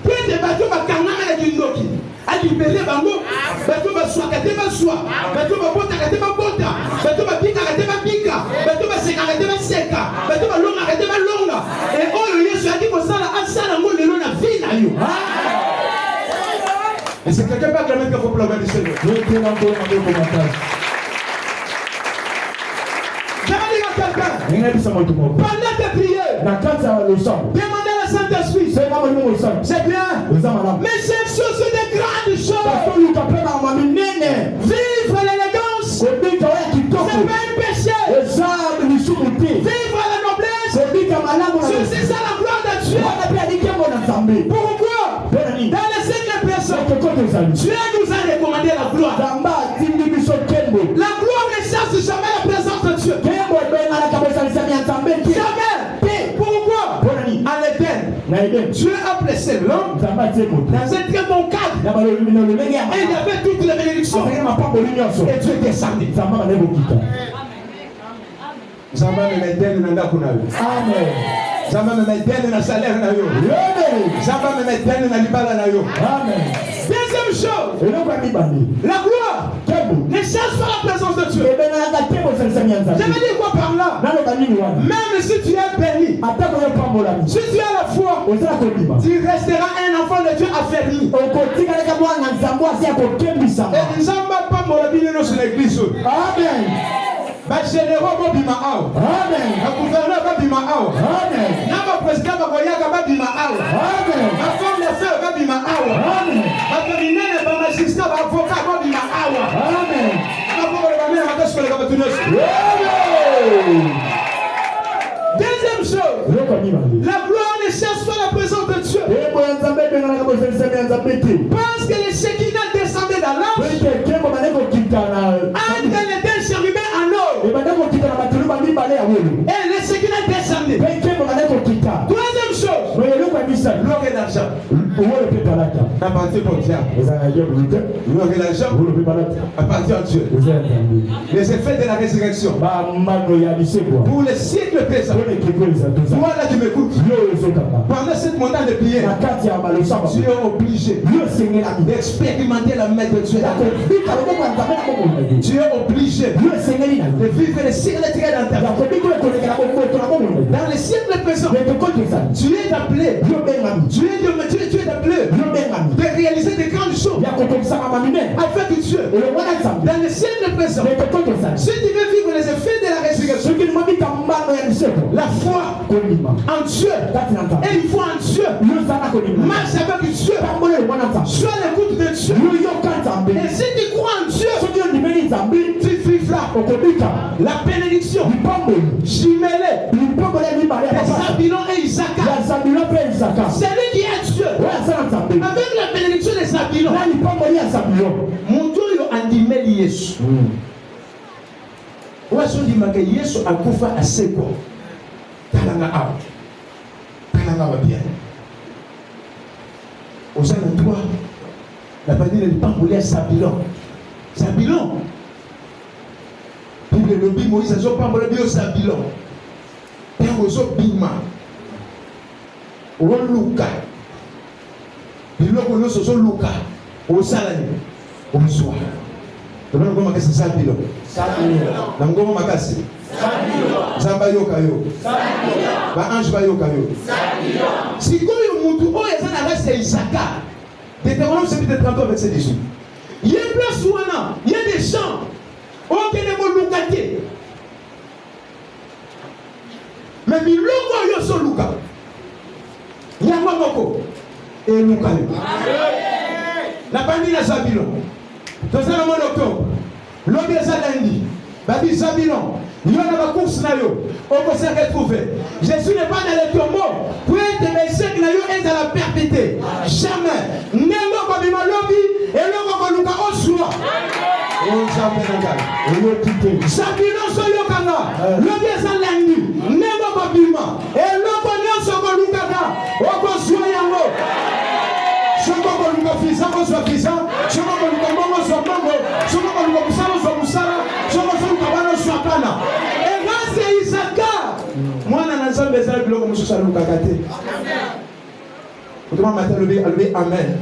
Pwede bato bakangana na kindoki. Alibele bango. Bato baswaka te baswa. Bato babota te babota. Bato babika te babika. Bato baseka te baseka. Bato balonga te balonga. Et oyo Yesu a dit ko sala asala ngo lelo na vie na yo. Et c'est quelqu'un pas clamer qu'il faut pleurer du Seigneur. Pendant tes prières, demandez à Saint-Esprit. C'est bien. Mais ces choses sont des grandes choses. Vivre l'élégance, c'est pas un péché. Vivre la noblesse, c'est ça la gloire de Dieu. Pourquoi? Dans les 5 personnes, Dieu nous a recommandé la gloire. La gloire ne cherche jamais la présence de Dieu. Jamais. Pourquoi? En Éden, Dieu a placé l'homme dans un très bon cadre. Et il y avait toutes les bénédictions. Et Dieu descendait. Zamba me mettait dans la Amen. Zamba me mettait dans la salaire. Zamba me mettait dans la libala. Amen. Deuxième chose, la gloire ne cherche pas la présence de Dieu. J'avais dit quoi par là? Même si tu es béni, si tu as la foi, tu resteras un enfant de Dieu affermi. Et nous n'avons pas mon sur l'église. Amen. Généraux babima ao. Amen. Le gouverneur babima ao. Amen. Nama président bakoyaka babima ao. Amen. La femme de feu babima ao. Amen. La féminine ba magistrat ba avocat babima ao. Amen. La pauvre ba mère makaso le kabatunos. Amen. Deuxième chose, la gloire ne cherche pas la présence de Dieu. Parce que les Shekinah descendaient dans l'ange. And then les deux chérubins en or. Et les Shekinah descendaient. Troisième chose, l'or et l'argent. Appartient au diable. L'or et l'argent appartient à Dieu. Les effets de la résurrection. Pour les siècles présents. Toi là tu m'écoutes. Pendant cette montagne de prière, tu es obligé d'expérimenter la main de Dieu. Tu es obligé de vivre les siècles très dans ta vie. Dans les siècles présents, tu es appelé. Tu es appelé de réaliser des grandes choses avec Dieu. Dans les siècles présents, si tu veux vivre les effets de la résurrection, la foi en Dieu, et il faut en Dieu, marche avec Dieu, sois l'écoute de Dieu. Et si tu crois en Dieu, tu vivras la bénédiction jumélée de Zabulon et Isaac. C'est lui qui est Dieu. Avec la bénédiction de Zabulon, mon Dieu a dit Yesu. Yesu akufa asekwa. talanga awa talanga awa bien oza na toi na bandine lipamboli ya Sabilon Bible elobi Moïse azopambola bio Sabilon ntango ozobima oluka biloko nyonso ozoluka osala nini ozwa tobana ngoma makasi Sabilon na ngoma makasi Nzamba yoka yo baange bayoka yo sikoyo mutu oyo eza na race ya Isaka Deutéronome chapitre 33 verset 18 il y a place wana il y a des gens okende moluka te mais biloko oyo soluka yango moko eluka yo na bandi na Sabilon toza na mois d'octobre lobi eza lundi babi Sabilon yo na bacourse na yo okose retrouver Jésus n'est pas dans le tombeau pour être échec na yo ezala perpétué jamais ndenge okobima lobi eloko koluka osua Sabilon soyokanga lobi eza lundi ndenge okobima eloko nyonso kolukaka okosua yango soko koluka fisa kozwa fisa soko koluka mbongo zwa mbongo soko koluka musala ozwa musala soko soluka bana ozwa bana erase ya Isaka mwana na Nzambe ezala biloko mosusu alukaka te otoma mata alobi amen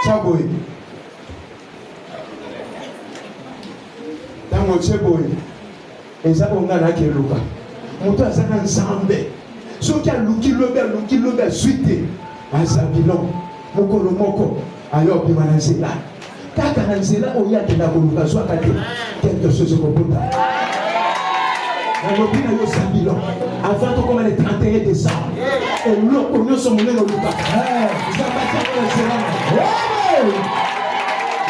chaboye ntango otie boye eza onga naki eluka moto aza na Nzambe soki aluki lobi azwi te Sabilon mokolo moko ayo obima na nzela kaka na nzela oyo akenda koluka zwaka te quelque chose ekobota nalobi na yo Sabilon avant tokoma le 31 décembre eloko nyonso monene olukaka ezabatiako na nzela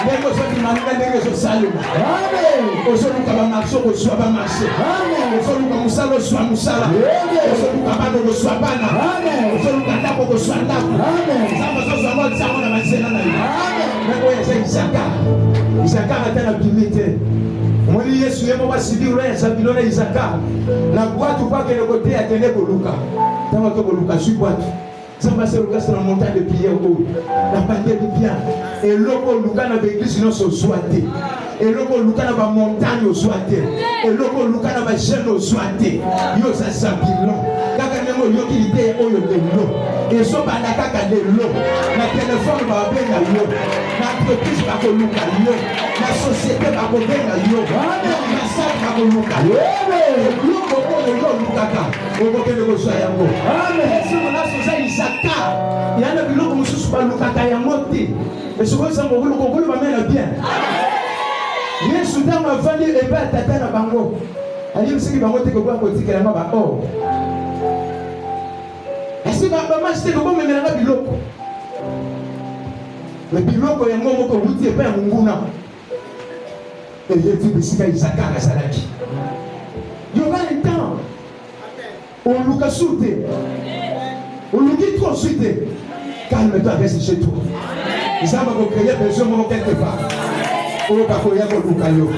ndenge ozobima ndenge ezosalema ozoluka bamarché okozwa bamarché ozoluka mosala ozwa mosala ozoluka bana okozwa bana ozoluka ndako okozwa ndako nzambe ozozwango ntango na banzela na yo ndenge oyo eza Isaka ata na bimi te omoni Yesu ye mo basibiro ya Sabilon na Isaka na bwatu bwakende kote akende koluka ntango tokoluka zwi bwatu nzambe aseluka na montagne de prière oyo na bandeli bien eloko oluka na baeglise nyonso ozwa te eloko oluka na bamontagne ozwa te eloko oluka na bajeune ozwa te yo oza Sabilon kaka ndenge oyoki lite oyo lelo ezobanda kaka lelo na telefone babenga yo na entreprise bakoluka yo na société bakobenga yo na masale bakoluka yo eloko oyo yo olukaka okokende kozwa yango esi monaso oza Isaka yana biloko mosusu balukaka yango te esokozanga okolo bamena bien Yesu ntango avandi epai ya tata na bango ayebisaki bango te kokoya kotikelanga baor esi bamasi te kokomemelanga biloko me biloko yango moko wuti epai ya monguna eyeti bisika Isaka azalaki yokani ntan oluka su te oluki trop su te calme-toi reste chez toi nzambe akocreye besoin moko quelque part oyo bakoya koluka yo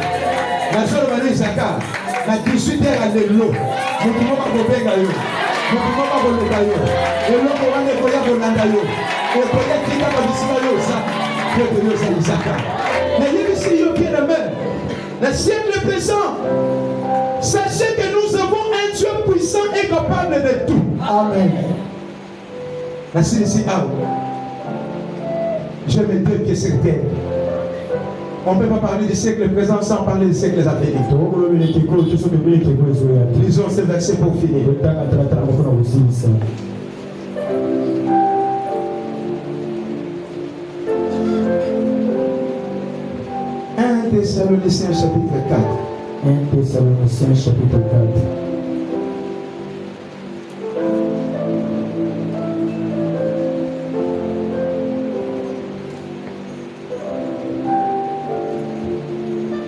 nazoloba na Isaka na 18 heures alelo motu moko akobenga yo motu moko akoluka yo eloko wana ekoya kolanda yo ekoya tika babisika yo oza pete yo oza Isaka nayebisi yo bien amen na siècle présent sachez que nous avons un Dieu puissant et capable de tout. Amen. Merci ici. Je me dis que c'est terre. On ne peut pas parler du siècle présent sans parler du siècle à venir. Lisons ce verset pour finir. 1 Thessaloniciens chapitre 4. 1 Thessaloniciens chapitre 4.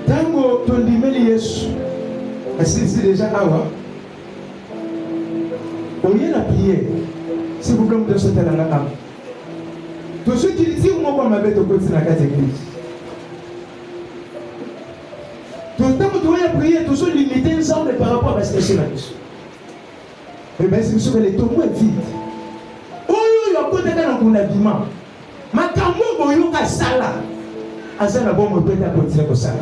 Tango tondimeli Yesu asisi déjà awa oye la prière si vous voulez me sauter dans la âme tous ceux qui disent moi pas ma bête au côté de la case église tout le temps que tu vas prier tous ceux limiter ensemble par rapport à ce que c'est la question Et bien, c'est sûr que les tombeaux est vide. Oh, il y a un côté dans mon habillement. Ma camoufle, il y a un sala. Asa na bon, on peut continuer comme ça.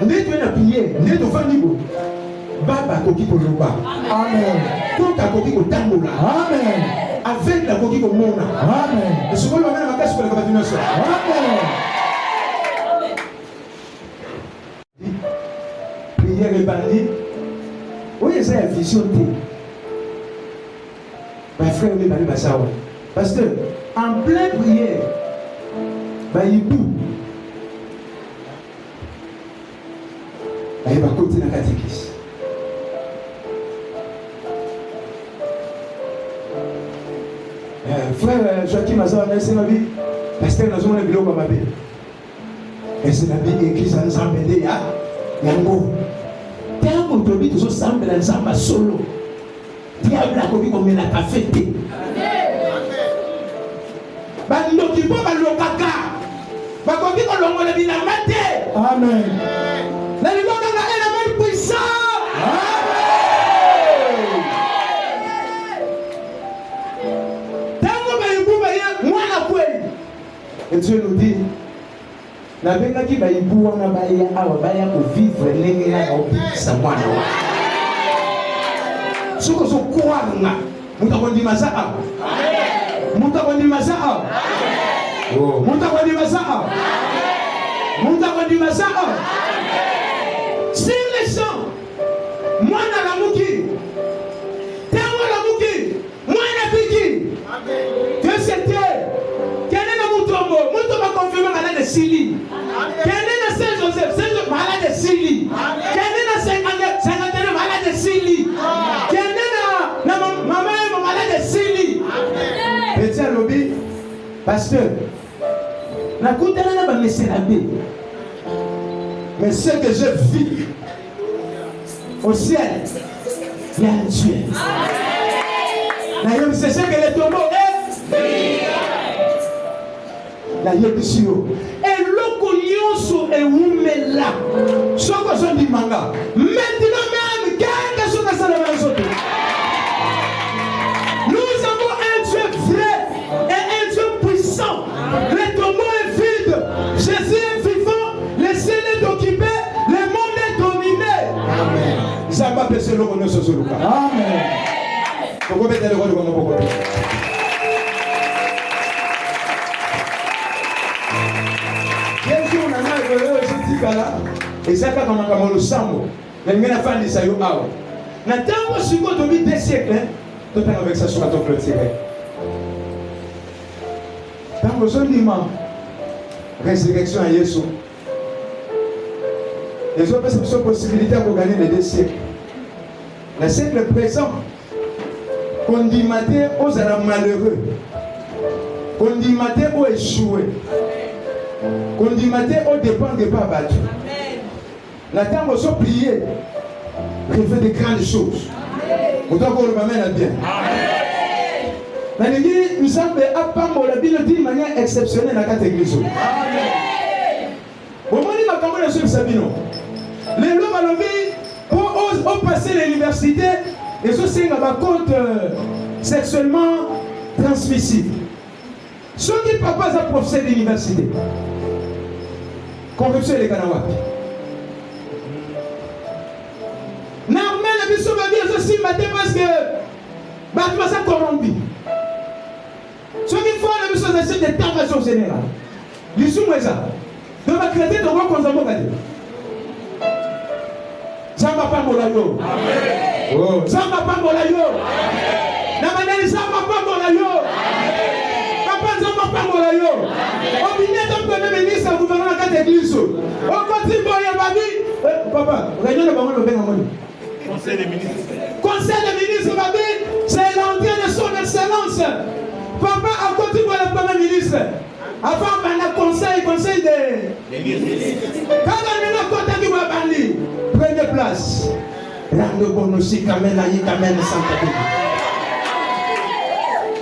Ndé tu es na prier, ndé tu fais niveau. Baba koki ko yoba. Amen. Tout a koki ko tangola. Amen. Avec la koki ko mona. Amen. Et souvent le même magasin pour la continuation. Amen. Prière répandue. Oui, c'est la vision. Ma frère, il va ça. Parce que en pleine prière, il va continuer la catéchisme. Frère Joachim Azar, c'est ma vie. Pasteur, nous avons un bilot comme ma vie. Et c'est la vie écrite, ça nous a amené à Yango. Tant qu'on te dit, tout ça semble dans un solo. Diable a commis comme il n'a pas fêté. Bandoki po balokaka. Bakoki ko longo le binamate. Amen. La ligonga na élément puissant. Amen. Tango bayibu baye mwana kweli. Et Dieu nous dit na benga ki bayibu wana baye awa baya ko vivre ndenge na obisa mwana wa. Soko so kwanga. Mutakondi masaa. Mutakondi masaa. Oh. Mutakondi masaa. Mutakondi masaa. Sur les champs, moi na la muki. Tango la muki. Moi na piki. Que c'était. Quel est le mutombo? Mutombo confirmé malade de Sili. Quel est le Saint-Joseph? Saint-Joseph malade de Sili. Quel est le Saint-Antoine malade de Sili. Quel est la maman malade de Sili. Petit lobby, pasteur, la coutelle n'a pas laissé la vie. Mais ce que je vis au ciel, il y a un Dieu. D'ailleurs, c'est ce que les tombeaux est. D'ailleurs, et l'ocolioso est où mais là. Ce que je dis, manga. Maintenant même, qu'est-ce que ça va nous autres? Nous avons un Dieu vrai et un Dieu puissant. Le tombeau est vide. Jésus est vivant. Le ciel est occupé. Le monde est dominé. Amen. Ça va passer le bonheur sur ce local. Amen. Pourquoi mettez le roi de mon côté? Bien sûr, on a un et ça quand on a le sang. Mais il y a une fin de ça. N'attends pas sur quoi tu vis des siècles. Tu as avec ça sur la tombe de tiré. Dans le joliment, résurrection à Jésus. Les autres personnes ont possibilité pour gagner les 2 siècles. Le siècle présent, on dit matin aux malheureux. On dit matin aux échoués. On dit matin aux dépens de pas battus. La temps où on prier, il fait des grandes choses. Autant qu'on le m'amène bien. Nous sommes à la Bible dit de manière exceptionnelle dans cette église. Les lois pour passer l'université, et ça c'est un compte sexuellement transmissible. Ceux qui ne peuvent pas professeur d'université, corruption les Kanawak. Normalement, les bisous va dire aussi matin parce que Batma ça corrompu. Ceux qui font les bisous c'est des tamations générales. Bisous moi ça. Donc va créer de quoi qu'on s'en va dire. Zamba pas molayo. Amen. Oh, Zamba pas molayo. Amen. Na maneli Zamba pas molayo. Amen. Papa Zamba pas molayo. Amen. Au binet d'un premier ministre gouvernement de cette église. Au continue boya babi. Papa, réunion de bango le ben amoni. Conseil des ministres. Conseil des ministres, babi, c'est l'entrée de son excellence. Papa a continué le premier ministre. Avant, on a conseil des ministres. Quand on a contacté Wabandi, prenez place. Rando Bonosi Kamena Yikamena Santa Bébé.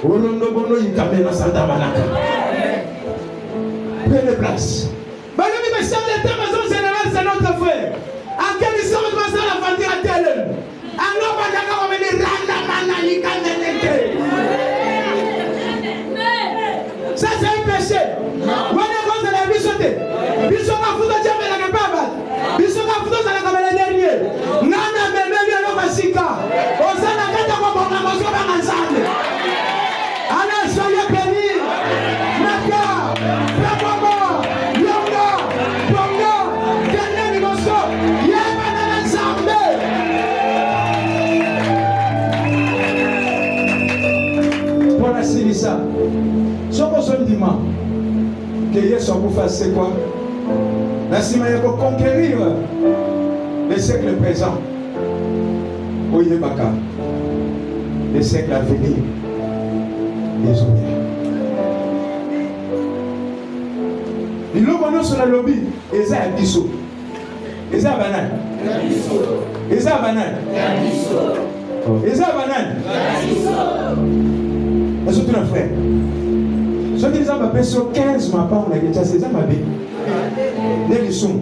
Orondo Bono Yikamena Santa Malaka. Prenez place. Madame, mais chef d'État, maison générale, c'est notre frère. À quel instant, nous allons la vendre à tel? Alors, on va venir rendre ça. Ce qu'on se dit, que Yesu akufa c'est quoi? La sima yako conquérir le siècle présent. Oyebaka. Le siècle à venir. Désolé. Il y a sur la lobby. Et ça a biso. Et ça a banane. Et ça a banane. Et ça a banane. Et ça a frère. Ce qui nous a appelé sur 15 mois par on a déjà c'est ça ma vie. Les sont.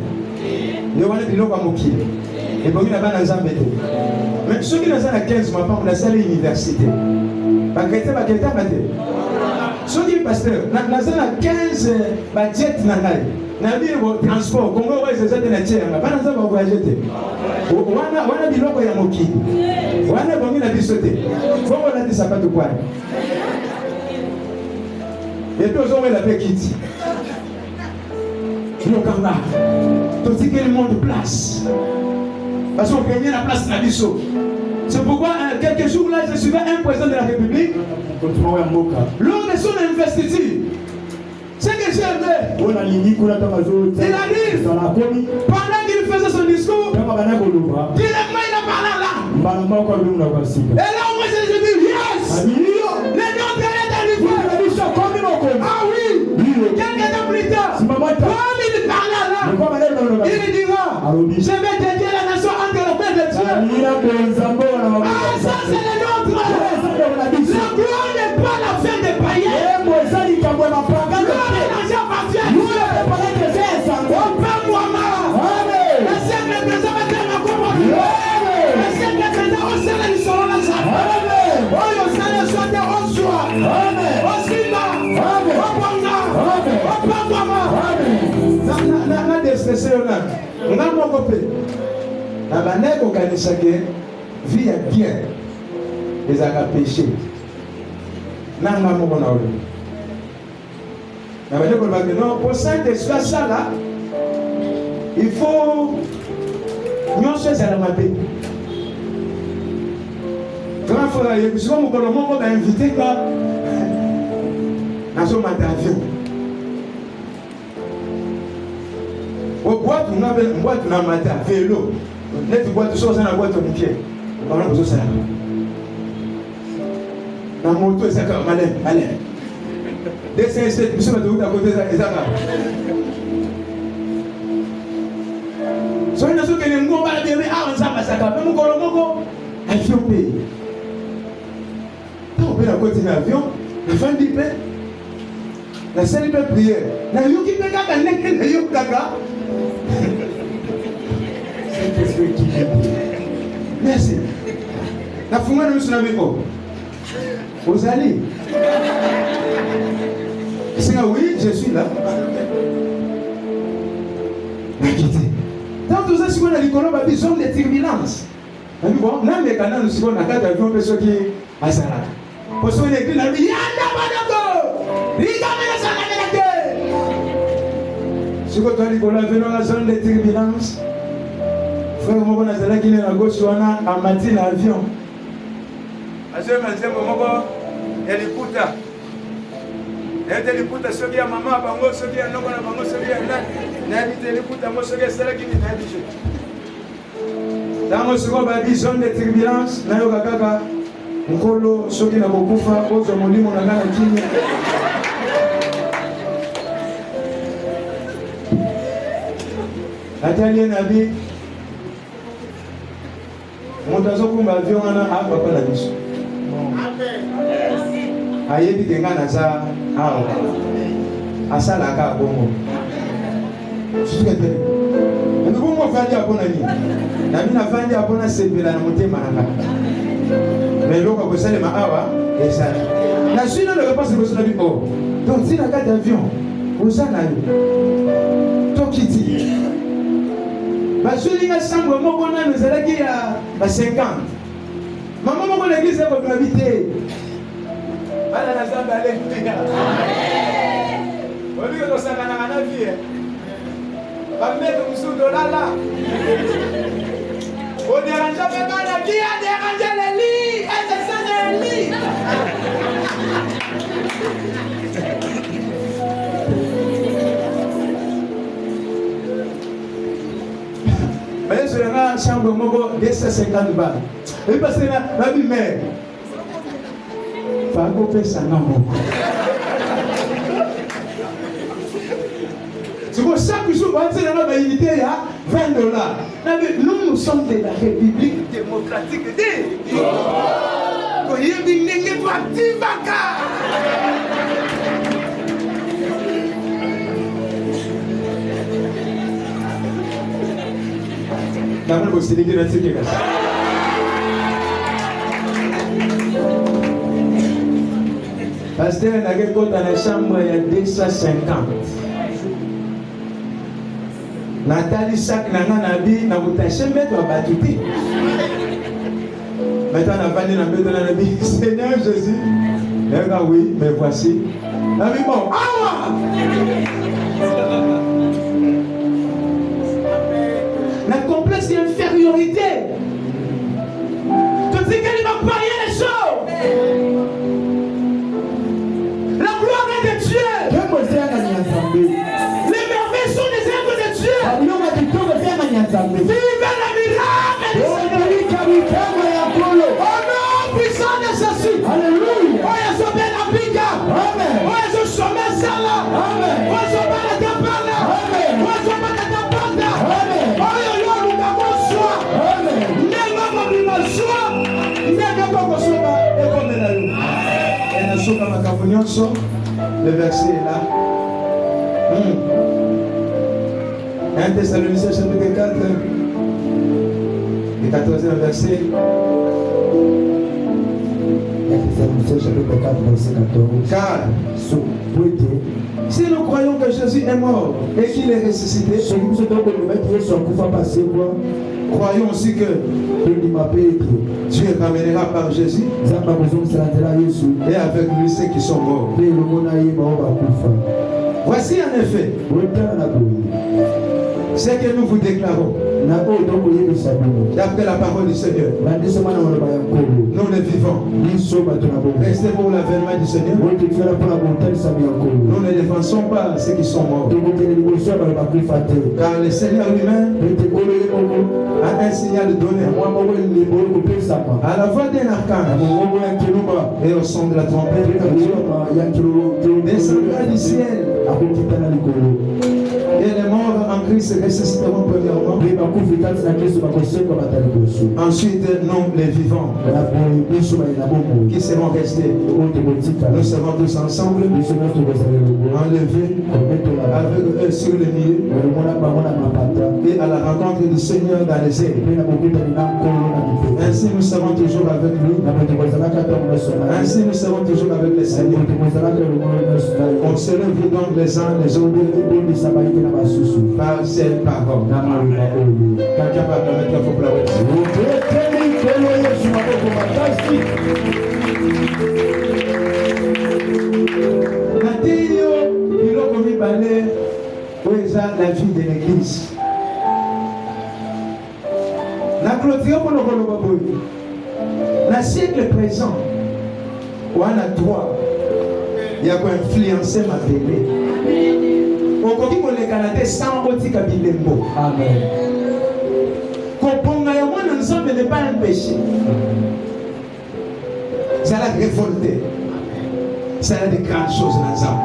Les on a dit l'eau comme qui. Et pour nous là-bas dans un béton. Mais ceux qui nous ont 15 mois par on a salle université. Pas créer pas créer pas créer. Ceux qui pasteur, nous avons 15 budget nangai. Na vie au transport, Congo ouais c'est ça de la terre. Pas dans ça va voyager. Wana biloko ya mokili. Wana bongi na bisote. Bongo la dit ça pas tout quoi. Et puis, on la paix quitte. Nous, quand là, tout ce que le monde place. Parce qu'on gagne la place dans l'issue. C'est pourquoi, quelques jours là, je suivais un président de la République. Lors de son investiture, c'est que j'ai aimé. Il a dit, pendant qu'il faisait son discours, directement il a parlé là. Et là, moi, j'ai dit, yes! Les noms de l'État. Ah oui! Quelques temps plus tard, comme il parlait là, il dira, je vais dédier la nation entre les mains de Dieu. Ah, ça c'est le nôtre. La gloire n'est pas la fin des païens. Gloire et l'argent appartient à Dieu. On peut moi-même. Le siècle présent va être ma commande. Le siècle présent, on sait les solos là. On sait les soldats, on soit. On s'y va. Na destination on a mon copé na banek organiser que vie est bien les a péché na ngamo bona ole na banek on va dire non pour ça que ça là il faut nous chercher à la mater grand frère il faut mon colombo va inviter quoi na son avion. Au boîte, on a une boîte, on a un matin, vélo. Net boîte, tout ça, on a une boîte au pied. On a besoin de ça. La moto, c'est comme malin. Dès 5-7, monsieur va te à côté de ça. So, il y a ceux qui ne vont pas dire, ah, on s'en va, ça va. Même quand on va, avion payé. Quand on peut la côté de l'avion, la fin du pain, la seule prière. La yuki pega, la yuki gaga. Merci. La fumée de M. Nabiko. Vous allez. C'est oui, je suis là. La quitter. Dans tout ça, si on a dit qu'on a besoin de turbulences. Bon, non, mais quand nous sommes dans la carte d'avion, on peut qui à Sarah. Pour ce qui est écrit, on a dit Yanda Badako. Rigamena Sarah. Si vous avez dit qu'on a venu dans la zone de turbulence, frère, mon bon Azala qui est à gauche, on a un matin l'avion. Azema, Elikuta. Elikuta, ceux qui a maman, Bango, ceux qui a non, Bango, ceux qui a n'a dit Elikuta, moi, ceux qui a celle qui n'a dit. Dans ce qu'on a dit, zone de turbulence, Nayoka Kaka, Nkolo, ceux qui n'a pas beaucoup fait, autres mondes, mon agana Kini. Atelier Nabi. Montazo kumba avion ana hapa kwa biso. Ayebi kenga na za hao. Asala ka bongo. Sukete. Ndio bongo fandi hapo na nini? Na mimi nafandi hapo na sebela na mutema nanga. Mais loko ko sale ma awa esa. Na sino le repas se na bipo. Donc si na carte d'avion, osana yo. Tokiti. Basulinga sambo moko na nzalaki ya ba 50. Maman moko l'église est pour habiter. Ala na zamba ale. Amen. Oli ko sakana na vie. Ba mettre musudo lala. O dérange pas bana qui a dérangé les lits et c'est ça les lits. chambre moko 250 balles. Et parce que la vie mère. Faut pesa na moko. C'est pour chaque jour, on va dans la unité, il y a $20. Nous sommes de la République démocratique de Dieu. Pasteur, il y a dans la chambre, il y a 250. Nathalie sac nanga nabi na mutache mettre batuti. Maintenant on a parlé dans le nabi Seigneur Jésus. Oui, mais voici. Nabi bon. La complexe d'infériorité. Tu dis qu'elle va parier les choses. La gloire est de Dieu. Les merveilles sont des œuvres de Dieu. Vive la miracle. Au nom puissant de Jésus. Alléluia. Oh, il y a sauvé la biga. Amen. Oh, il y a sauvé Sala. Amen. Oh, il y a sauvé la Kapala. Amen. Oh, il y a sauvé la Kapanda. Amen. Oh, il y a eu un bonsoir. Amen. N'est-ce pas mon soir? N'est-ce pas mon soir? Et comme elle a eu. Elle a sauvé ma campagnon. Le verset est là. 1 Thessaloniciens chapitre 4, le 14e verset. 1 Thessaloniciens chapitre 4, verset 14. Car si nous croyons que Jésus est mort et qu'il est ressuscité, croyons aussi que Dieu ramènera par Jésus et avec lui ceux qui sont morts. Voici en effet ce que nous vous déclarons d'après la parole du Seigneur. Nous le vivons. Restez pour l'avènement du Seigneur. Nous ne défensons pas ceux qui sont morts. Car le Seigneur lui-même a un signal donné à la voix d'un archange et au son de la trompette descendra du ciel. Et les morts en Christ ressusciteront premièrement. Ensuite, nous les vivants qui seront restés. Nous serons tous ensemble enlevés avec eux sur le milieu et à la rencontre du Seigneur dans les airs. Ainsi nous serons toujours avec lui. Ainsi nous serons toujours avec le Seigneur. On se lève donc les uns les autres par cette parole. Quelqu'un va permettre qu'il faut pleurer. La vie de l'église. La clôture pour le siècle présent, on a droit, il y a quoi influencer ma télé. On dit qu'on les Canadiens sans otika bilembo. Amen. Qu'on ensemble n'est pas un péché. Ça a révolté. Ça a des grandes choses ensemble.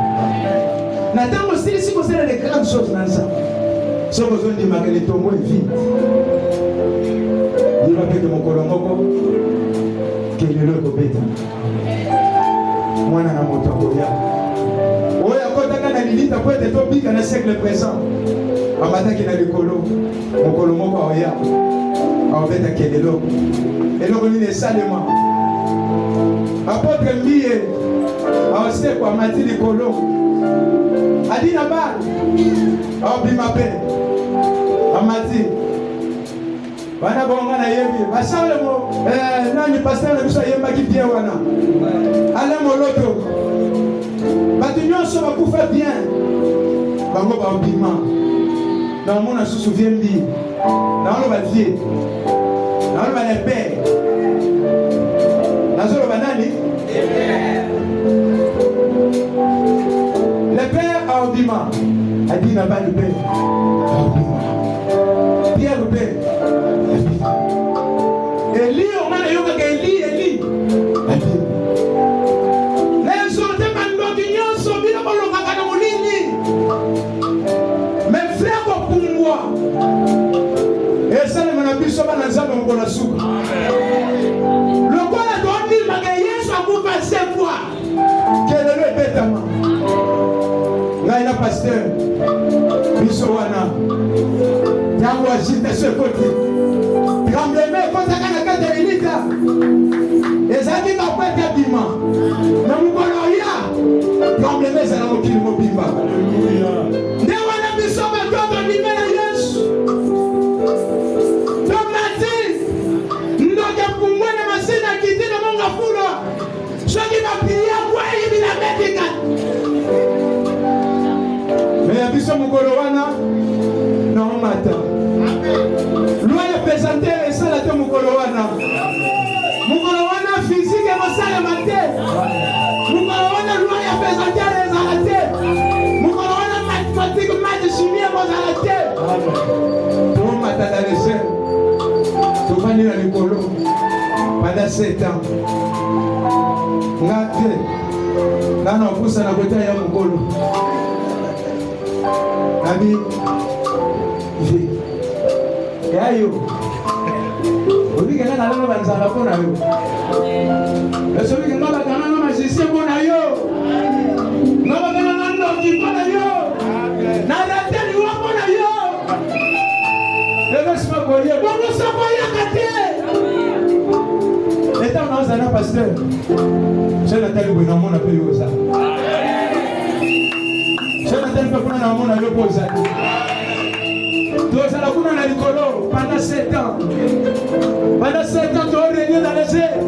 Nathan aussi, si vous avez des grandes choses ensemble. Si vous avez dit que les tombes est vide. Il va payer mon colombo. Quel est le copéta? Moi, je suis mon tamboya. Oui, à côté de la limite, après être topique dans le siècle présent. En matin, qui est dans le colo. Mon colombo, oya. En fait, à quel est l'eau. Et l'eau, on est salement. Apôtre Mié. En sait quoi, Mathilde le colo. Adina ba, Bimape, Amati, Wana Bonga na Yebi, Basalemo, Nani Pasteur de Busa Yemba qui vient Wana, Alain Moloto, Batignon se va pour faire bien, Bango Bambima, dans le monde on se souvient de lui, dans le bâtier, dans le bâtier, dans le banani. Le père a Obima, a dit n'a pas de père. Pierre le père. ekoti. Tremblement ekotaka na kati ya lilita. Ezalaki bakwete bima. Na mokolo ya tremblement ezala mokili mobimba. Nde wana biso batoto ndime na Yesu. Tomati ndoke pungwe na masina kiti na monga fulo. Soki bapia kwa hivi na metika. Mais biso mokolo wana na mata. Loi ya présenter ça la te mokolo wana. Mokolo wana physique et mosala mate. Mokolo wana loi ya présenter les arrêté. Mokolo wana mathématique maths chimie mosala te. Tout mata dans les cieux. Tout vani na likolo. Pendant 7 ans. Ngate. Ngana okusa na kota ya mokolo. Ami, yayo. Obi kana na lana banzala pona yo. Eso bi kana kana na masisi pona yo. Ngaba kana na ndoki pona yo. Na rateli wa pona yo. Ego sima koye, bongo soko ya kate. Eta na zana pasteur. Sena tali bwana mona pe yo za. Sena tali pe kuna na mona yo poza. Nous allons courir dans l'école pendant 7 ans. Pendant 7 ans, tu as régné dans les airs.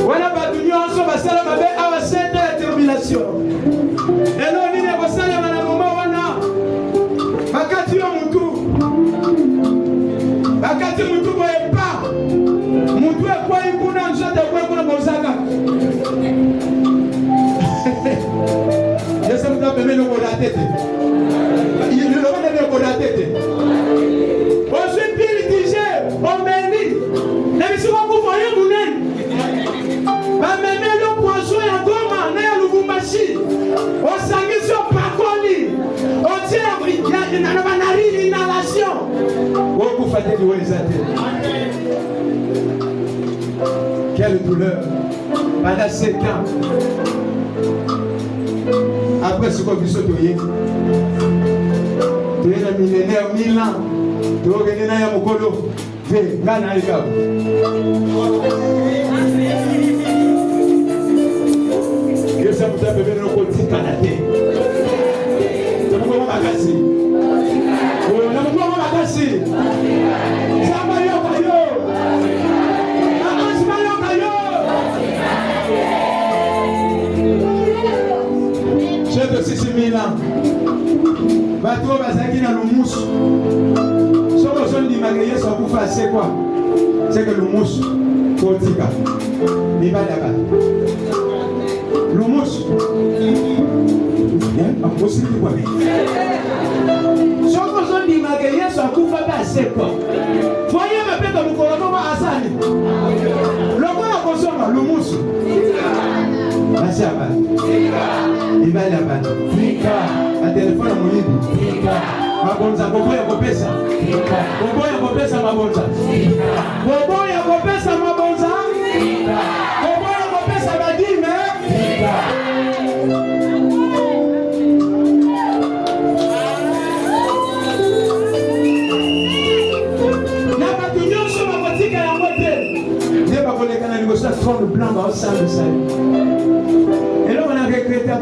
Voilà, l'union ensemble, ça va avoir 7 ans de tribulation. Et là, on est dans le moment où on a. Bakati Moutou. Bakati Moutou, vous n'avez pas. Moutou est quoi? Il y a un jeu de quoi pour le Mozaka. Je sais que vous avez mis le mot de la tête. Il y a le mot de la tête. Quelle douleur pendant 7 ans. Après ce qu'on a vu, tu es un millénaire, 1000 ans. Tu es un mokolo. Tu es un que ça vous a fait venir au côté Canada. Ça vous a fait j'ai de 6 000 ans. Bateau bazaki na lumusu. Soko zone di magaye so kufa c'est quoi? C'est que lumusu kotika. Mibala ba. Lumusu. Bien, impossible quoi. Soko zone di magaye so kufa ba c'est quoi? Voyez ma pete mukolo ba asali. Loko na kosoma lumusu. Masiaba. Ibala ba. Fika. A telefone muhimu. Fika. Mabonza boboya kopesa. Fika. Boboya kopesa mabonza. Fika. Boboya kopesa mabonza. Fika. Boboya kopesa badime. Fika. Na batunyo soma kotika ya mote. Ndiye bakoleka na négocier trône blanc au sein de ça. Et là, on a regretté ça.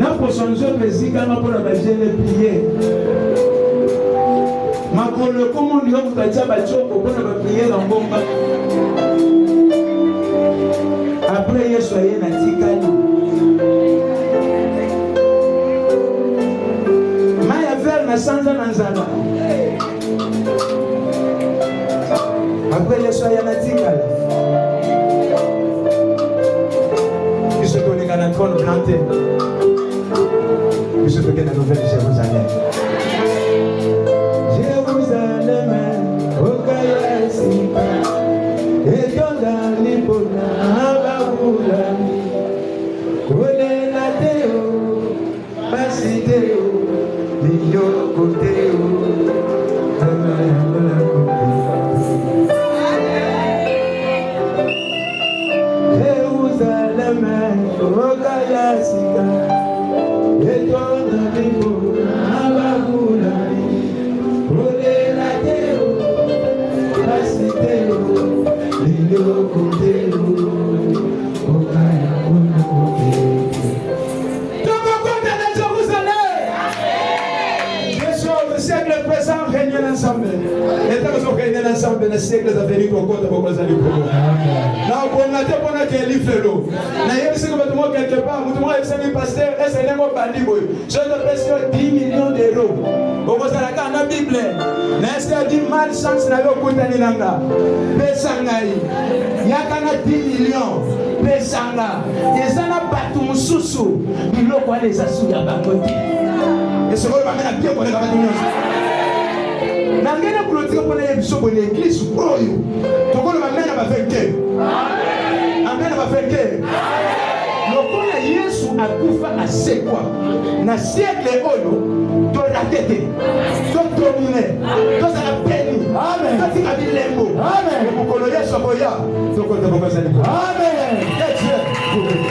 Na posonzo pesika na pona bajene prier. Makolo komo ndio mutacha bachoko pona ba prier na ngomba. Après Yesu ayena tikani. Maya ver na sanza na nzala. Après Yesu ayena tikani. Iso tolinga na kono plante. Je suis la nouvelle Jérusalem. Jérusalem, au Kayasika, et dans la Libona, Baboulani, Kone la Teo, Basiteo, Mio Koteo, Jérusalem, au Kayasika. Et toi, ensemble. Les temps sont réunis ensemble dans les siècles à venir au compte de vos amis. Là, on a été pour qu'il livre l'eau. D'ailleurs, c'est comme tout quelque part, tout le monde est un pasteur, et c'est un mot bandit. Je te presque 10 millions d'euros. Au moins, ça la la Bible. N'est-ce pas dit mal sens n'a pas coûté ni nanga. Pesangai. Il y a 10 millions. Pesanga. Et ça n'a pas tout sous-sous. Il y a les assous à bancoté. Et ce qu'on va mettre bien pour les rabattre. Nangena kulotika pona yebiso bone église oyo tokolo mamena bafeke amen bafeke lokola Yesu akufa asekwa na siècle oyo to la tete to dominer to sa peni amen to tika bilembo amen mukolo Yesu boya tokolo tokobasa liko amen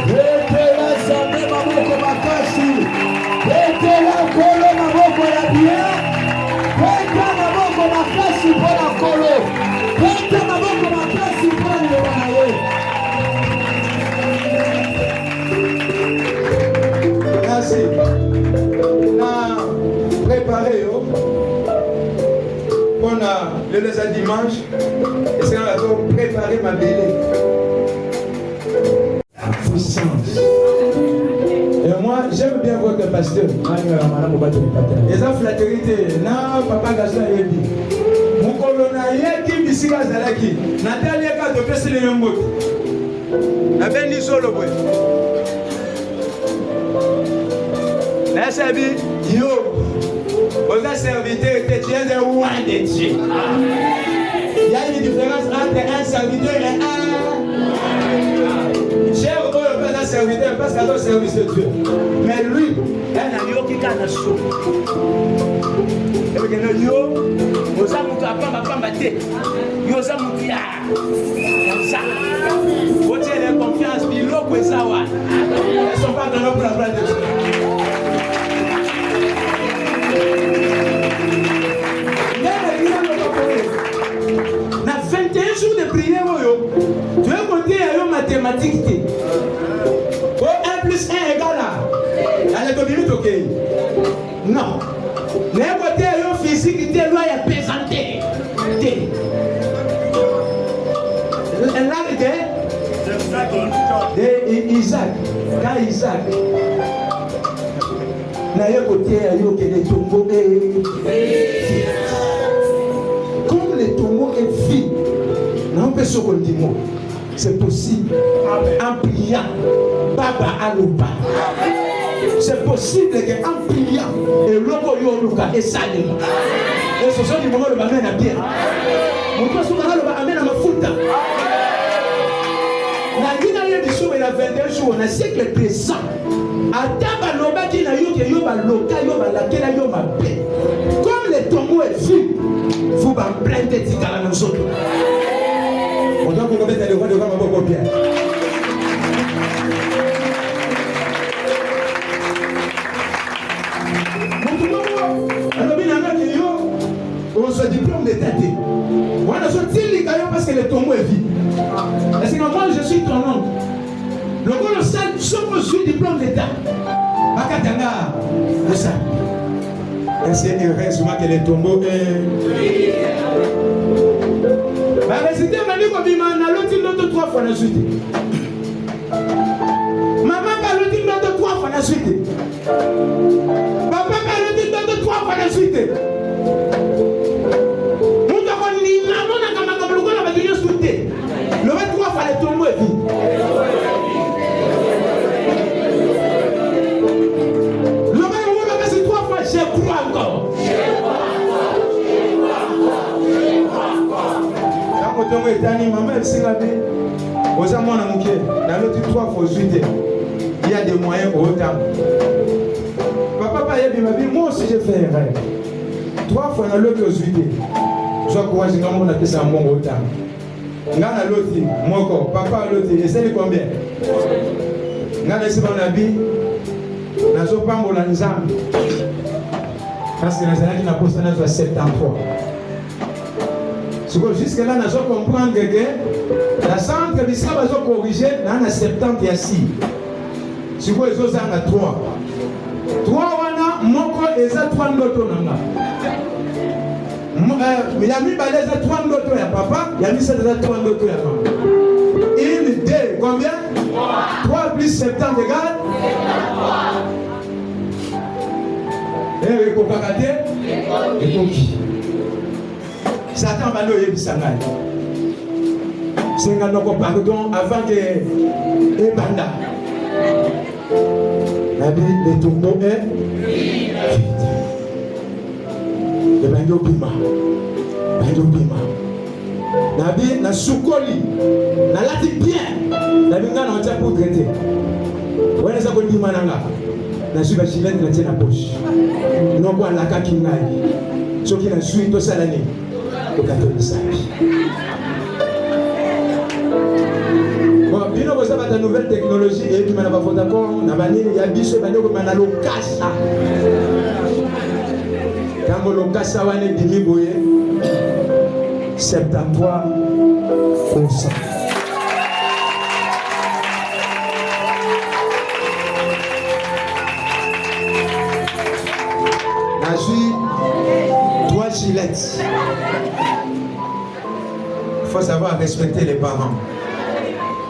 la sambe maboko makasi la kolo maboko ya bien maboko makasi mpona kolo pete maboko makasi mpona liloba na ye. Merci. Na préparé yo mpona lelo eza dimanche esika na to préparé mabele puissance. Et moi, j'aime bien votre pasteur. Et ça, flatérité. Na papa Gaston Yebi. Mon colonel Yeki Bisika Zalaki. Nathalie Eka de Pessé les Yombo. La Benny Solo. La Sabi, yo. Votre serviteur était de loin de Dieu. Il y a une différence entre un serviteur et un. Cher un serviteur parce qu'il a le service de Dieu. Mais lui, il y a un yo qui a un chaud. Et bien, le yo, nous avons pas battu. Nous avons dit, comme ça. Vous avez la confiance, il y a un ça. Ils ne sont pas dans notre place de Dieu. Dans 21 jours de prière, tu veux compter à une mathématique. 1 plus 1 égale à la minute, ok? Non. N'importe quelle physique, tu dois y présenter. L'arrêt de Isaac. Quand Isaac n'a eu côté à yo que les tombeaux est comme les tombeaux est vide, non pas ce qu'on dit moi. C'est possible en priant, Baba Alouba. C'est possible qu'en priant, et l'ogo yoluka et salim. Et ce sont des moments où le bamène à bien. Mon toit sur le bamène à ma fouta. La dîner du jour et la 21 jours, on a siècle présent. À Taba Loba qui n'a eu que yoba loka yoba laquelle a yoba paix. Comme les tombeaux est vide, vous m'en plaindre à nous autres. On doit vous remettre les voix devant ma boque bien. On se diplôme de tâté. On a sorti les cailloux parce que le tombeau est vide. Est-ce que moi je suis ton oncle? Le gars le sale, sauf que je suis diplôme d'état. Bakatanga, le sale. Est-ce qu'il reste souvent que le tombeau est. La récité m'a dit qu'on a l'autre 3 fois la suite. Maman a l'autre 3 fois la suite. Papa a l'autre 3 fois la suite. Le 23 fois le tombeau est vide. Le 23 fois je crois encore. Quand on est tanné, maman elle s'est lavée. Aux amants à mon cœur, dans l'autre 3 fois suite, il y a des moyens pour autant. Papa m'a dit, moi aussi j'ai fait un rêve. 3 fois dans l'autre suite, je crois que on a fait ça un bon autant. Ngana l'autre, mon corps, papa l'autre, et c'est combien? Ngana c'est mon habit, n'a pas mon ensemble. Parce que les années qui n'a pas 73. Jusque là, nous allons comprendre que la centre de ça va corriger dans la 70 ici. Si vous avez 3. 3 wana, moko eza 3 ndoto nanga. Yami baleza 3 ndoto ya papa, yami ça déjà 3 ndoto ya maman. 1, 2, combien? 3 plus 70 égale 3. Et kokakate, ekoki. Satan va nous yebisanga. C'est un pardon avant que Ebanda. La vie des tombeaux est vide. Le bando bima. Bando bima. La vie na soukoli. Na lati bien. La vie na tia pour traiter. Ouais ça ko bima nanga. Na suba chilene na tia na poche. Non quoi la ka kingai. Soki na sui to salani. Au catholique. Bon, bino vous avez la nouvelle technologie et puis maintenant vous d'accord, na bani ya biso bani ko mana lokasa. Quand lokasa wane dimi boye 73%. Na suis 3 gilettes. Il faut savoir respecter les parents.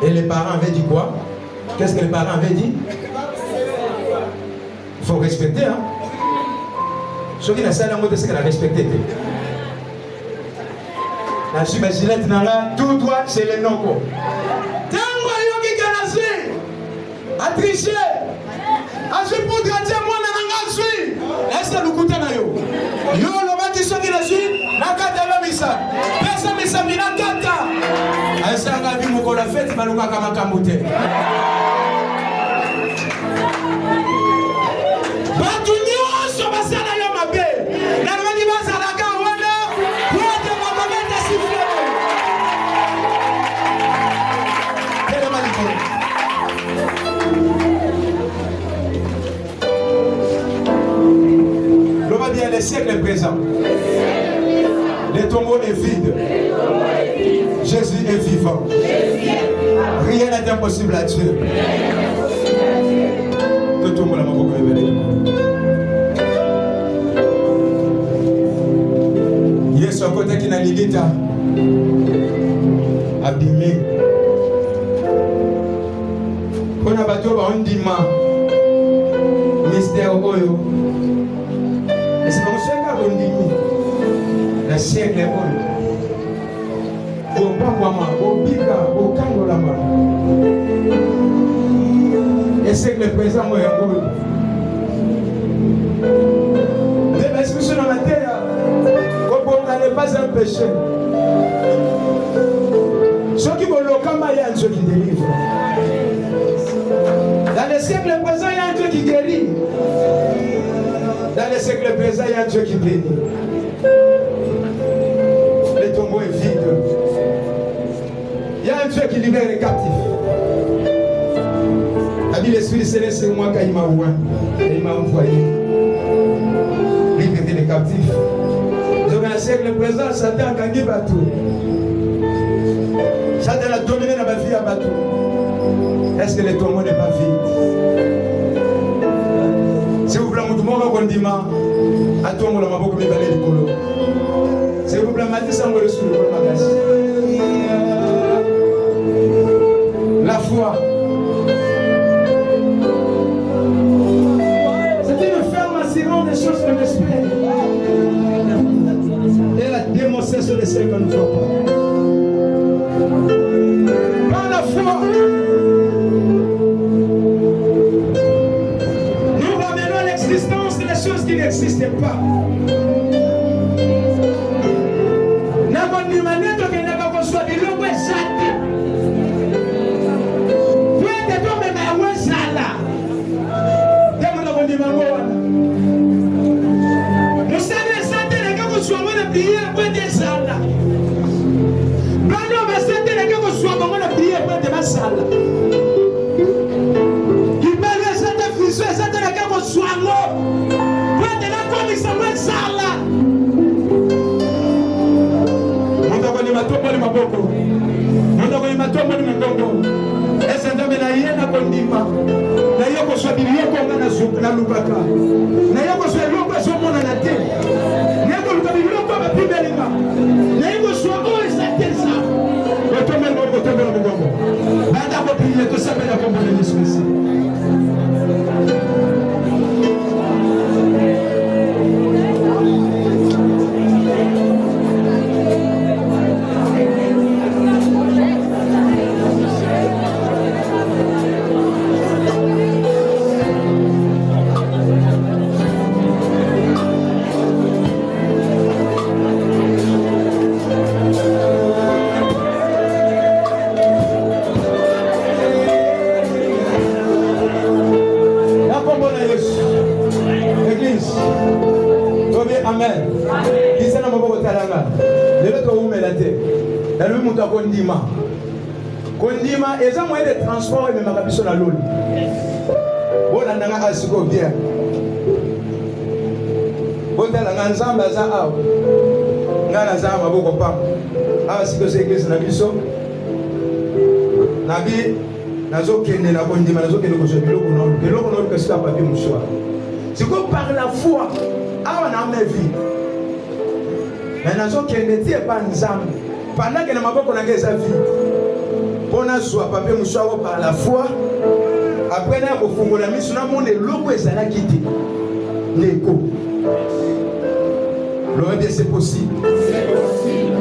Et les parents avaient dit quoi? Qu'est-ce que les parents avaient dit? Il faut respecter, hein? Ceux qui n'ont pas la mode, c'est qu'elle a respecté. La subagilette n'a tout droit chez les noms. Tango yoki kanasi, a triché, a joué pour gratter moi n'a suis. Est-ce que nous coûtons na yo? Yo le bâti ceux qui suis, n'a qu'à t'avoir misa. Personne ne s'est mis dans kata. Est-ce que la vie m'a fait malouka kama kamote? Les siècles présents, le tombeau est vide. Jésus est vivant. Rien n'est impossible à Dieu. Tout le monde il est sur côté qui n'a l'ilita abîmé. On a battu un dimanche. Mystère Oyo. Et c'est comme ça qu'on dit, le siècle est bon. Au Pamwama, au Bika, au Kangolama. Et c'est que le présent est bon. Mais parce que sur la terre, on n'est pas un péché. Ceux qui vont le camp, il y a un Dieu qui délivre. Dans le siècle présent, il y a un Dieu qui guérit. Dans le siècle présent, il y a un Dieu qui bénit. Le tombeau est vide. Il y a un Dieu qui libère les captifs. La Bible l'Esprit Céleste, c'est moi qui m'a envoyé. Libérer les captifs. Donc, dans le siècle présent, Satan a gagné bateau. Satan a dominé dans ma vie à bateau. Est-ce que le tombeau n'est pas vide? Si vous voulez, vous pouvez dire à tout le monde, vous pouvez aller du colo. Si vous voulez, vous sur le magasin. La foi. C'est une ferme assurance des choses que l'esprit. Et la démonstration de ce que nous ne voyons pas. Par la foi. Choses qui n'existaient pas. N'a pas de manière de ne pas construire des lois exactes. Banda ko prier to sabe na kombo de Yesu Messi. Amen. Disana maboko talanga. Lelo to umela te. Na lui mutu akondima. Kondima eza moyen de transport et même biso na loli. Bona nanga asiko bien. Botala nga nzamba za aw. Ngana za maboko pam. Awa siko se église na biso. Nabi nazo kende na kondima nazo kende ko so biloko na biloko na kasi pa papier mouchoir. C'est que par la foi awa na ma vie. Mais nazo kende tie pa nzambe. Pendant que na maboko na ngeza vie. Pona soit papier mouchoir par la foi. Après na kofungola miso na monde loko ezala kiti. Leko. L'OMD c'est possible. C'est possible.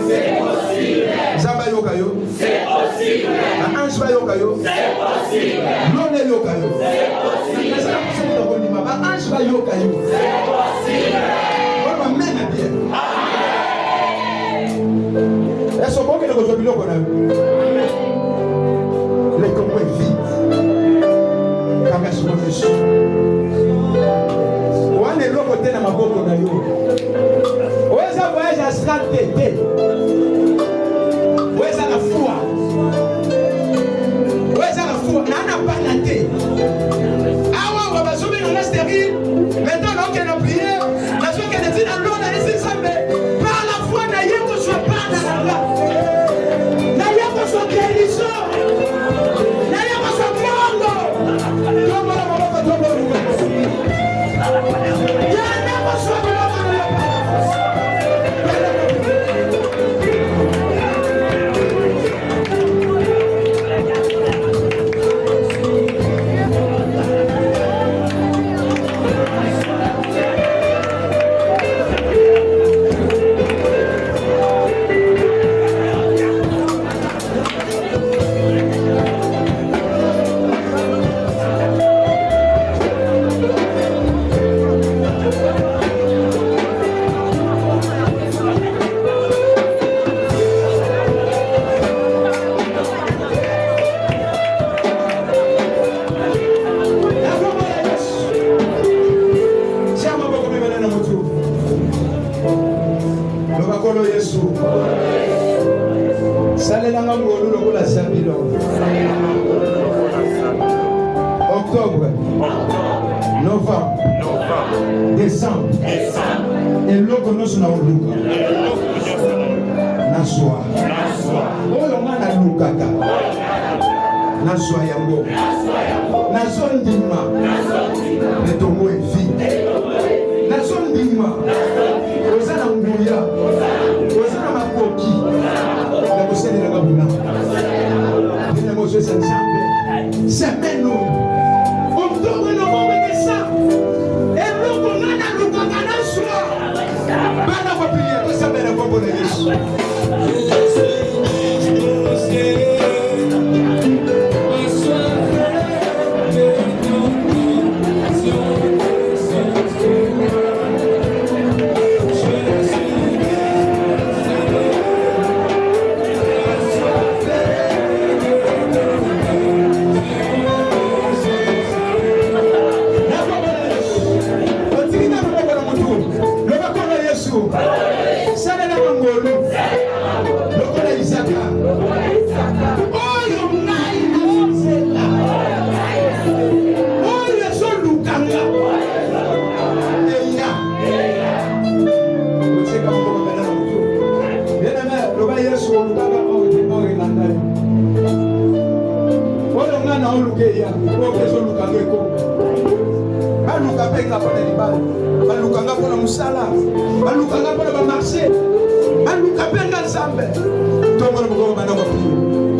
C'est possible. Zamba yokayo. C'est possible. Ange yokayo. C'est possible. L'OMD yokayo. C'est possible. Ange yokayo. C'est possible. On va même bien. Amen. Est-ce qu'on peut que nous biloko na les combo vite. Kanga sur monsieur. Wane loko te na maboko na yo. Weza voyage à stratégie. Weza la foi. Weza la foi. Nana pas la té. Awa wa bazobe na stérile. Maintenant là qu'on a prié, la foi qu'elle dit dans l'eau dans les examens. Par la foi na yeko soit pas dans la loi. Na yeko soit guérison. Na yeko soit mondo. Tomba la maboko tomba. Octobre, novembre, décembre, et l'autre nous sommes Luka. Naswa. Oh, on a Lukaka. Naswa Yango. Nason Dima. Le tomo est vide. Nason Dima. Osana Mbuya. Osana Makoki. La Bossé de la Gabuna. Les émotions s'ensemble. C'est maintenant. Octobre, novembre, décembre. Et l'autre, on a Lukaka Naswa. Bana va prier. Tout ça, ben, on va Yesu.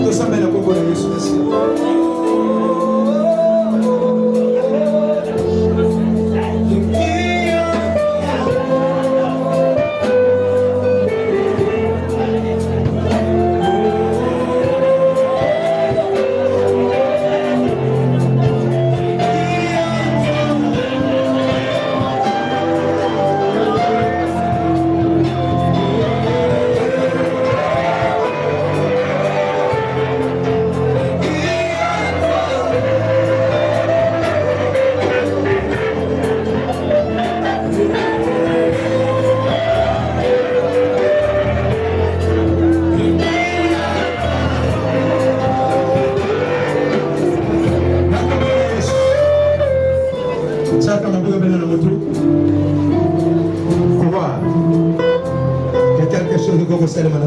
tosambela kombo na Yesu Kristo.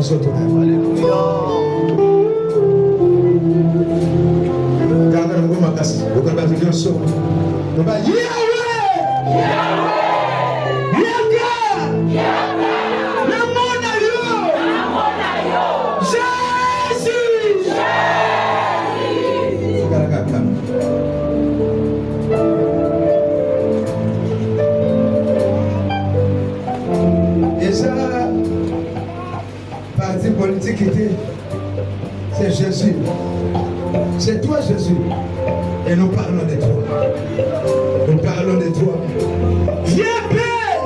Alléluia. Quand on a cassé, on a battu le son. On va Yahweh, politique était, c'est Jésus. C'est toi Jésus. Et nous parlons de toi. Nous parlons de toi. Viens Père.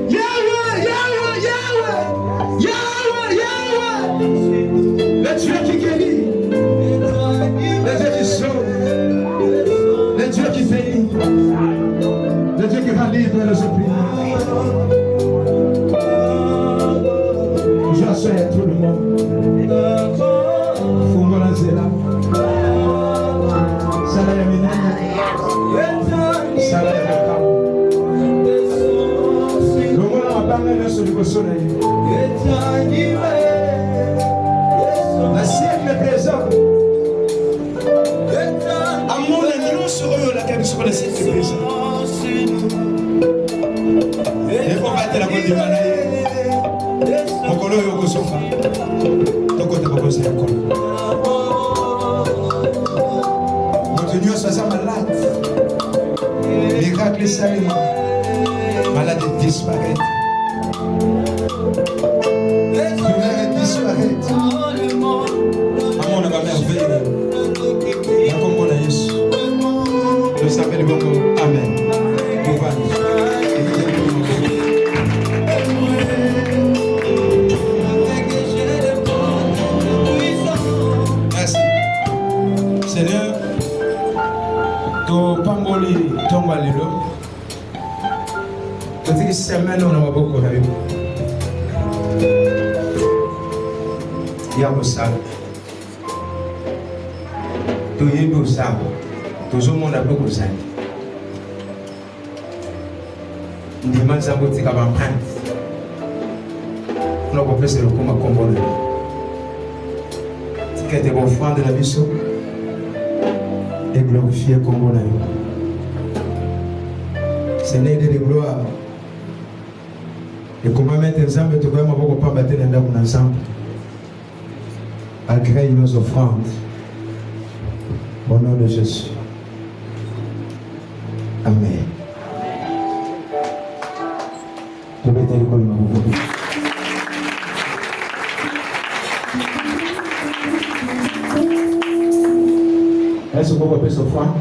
Yahweh, Yahweh, Yahweh. Yahweh, Yahweh. Le Dieu qui guérit. Le Dieu qui sauve. Le Dieu qui bénit. Le Dieu qui rend libre les opprimés. Soyez tout le monde. Fumona zela. Sala ya minene. Sala ya makamu. Lomona mabanga nyonso liboso na ye. Na siècle présent. Amona nyonso oyo olaka biso na siècle présent. Ekobatela kondima na ye. Mokolo yo kosofa tokote bokosa ya kolo moto nyonso aza malade miracle esalema malade disparaître douleur disparaître amona bamerveille na kombo na Yesu tosambeli bongo amen. Seigneur, to pamboli tomba lelo. Totiki semaine on a beaucoup avec vous. Yabo sal. To yebo sal. To zo monde a beaucoup sal. Ndima zango tika ba prendre. On a pas fait le combat combolé. Tika te offrande de la mission. Et glorifier comme on a eu. Seigneur de gloire. Et comment mettre ensemble, tu vas m'avoir pas battre ensemble. Malgré nos offrandes. Au nom de Jésus. Amen. Je vais t'aider comme est-ce qu'on va faire ce point?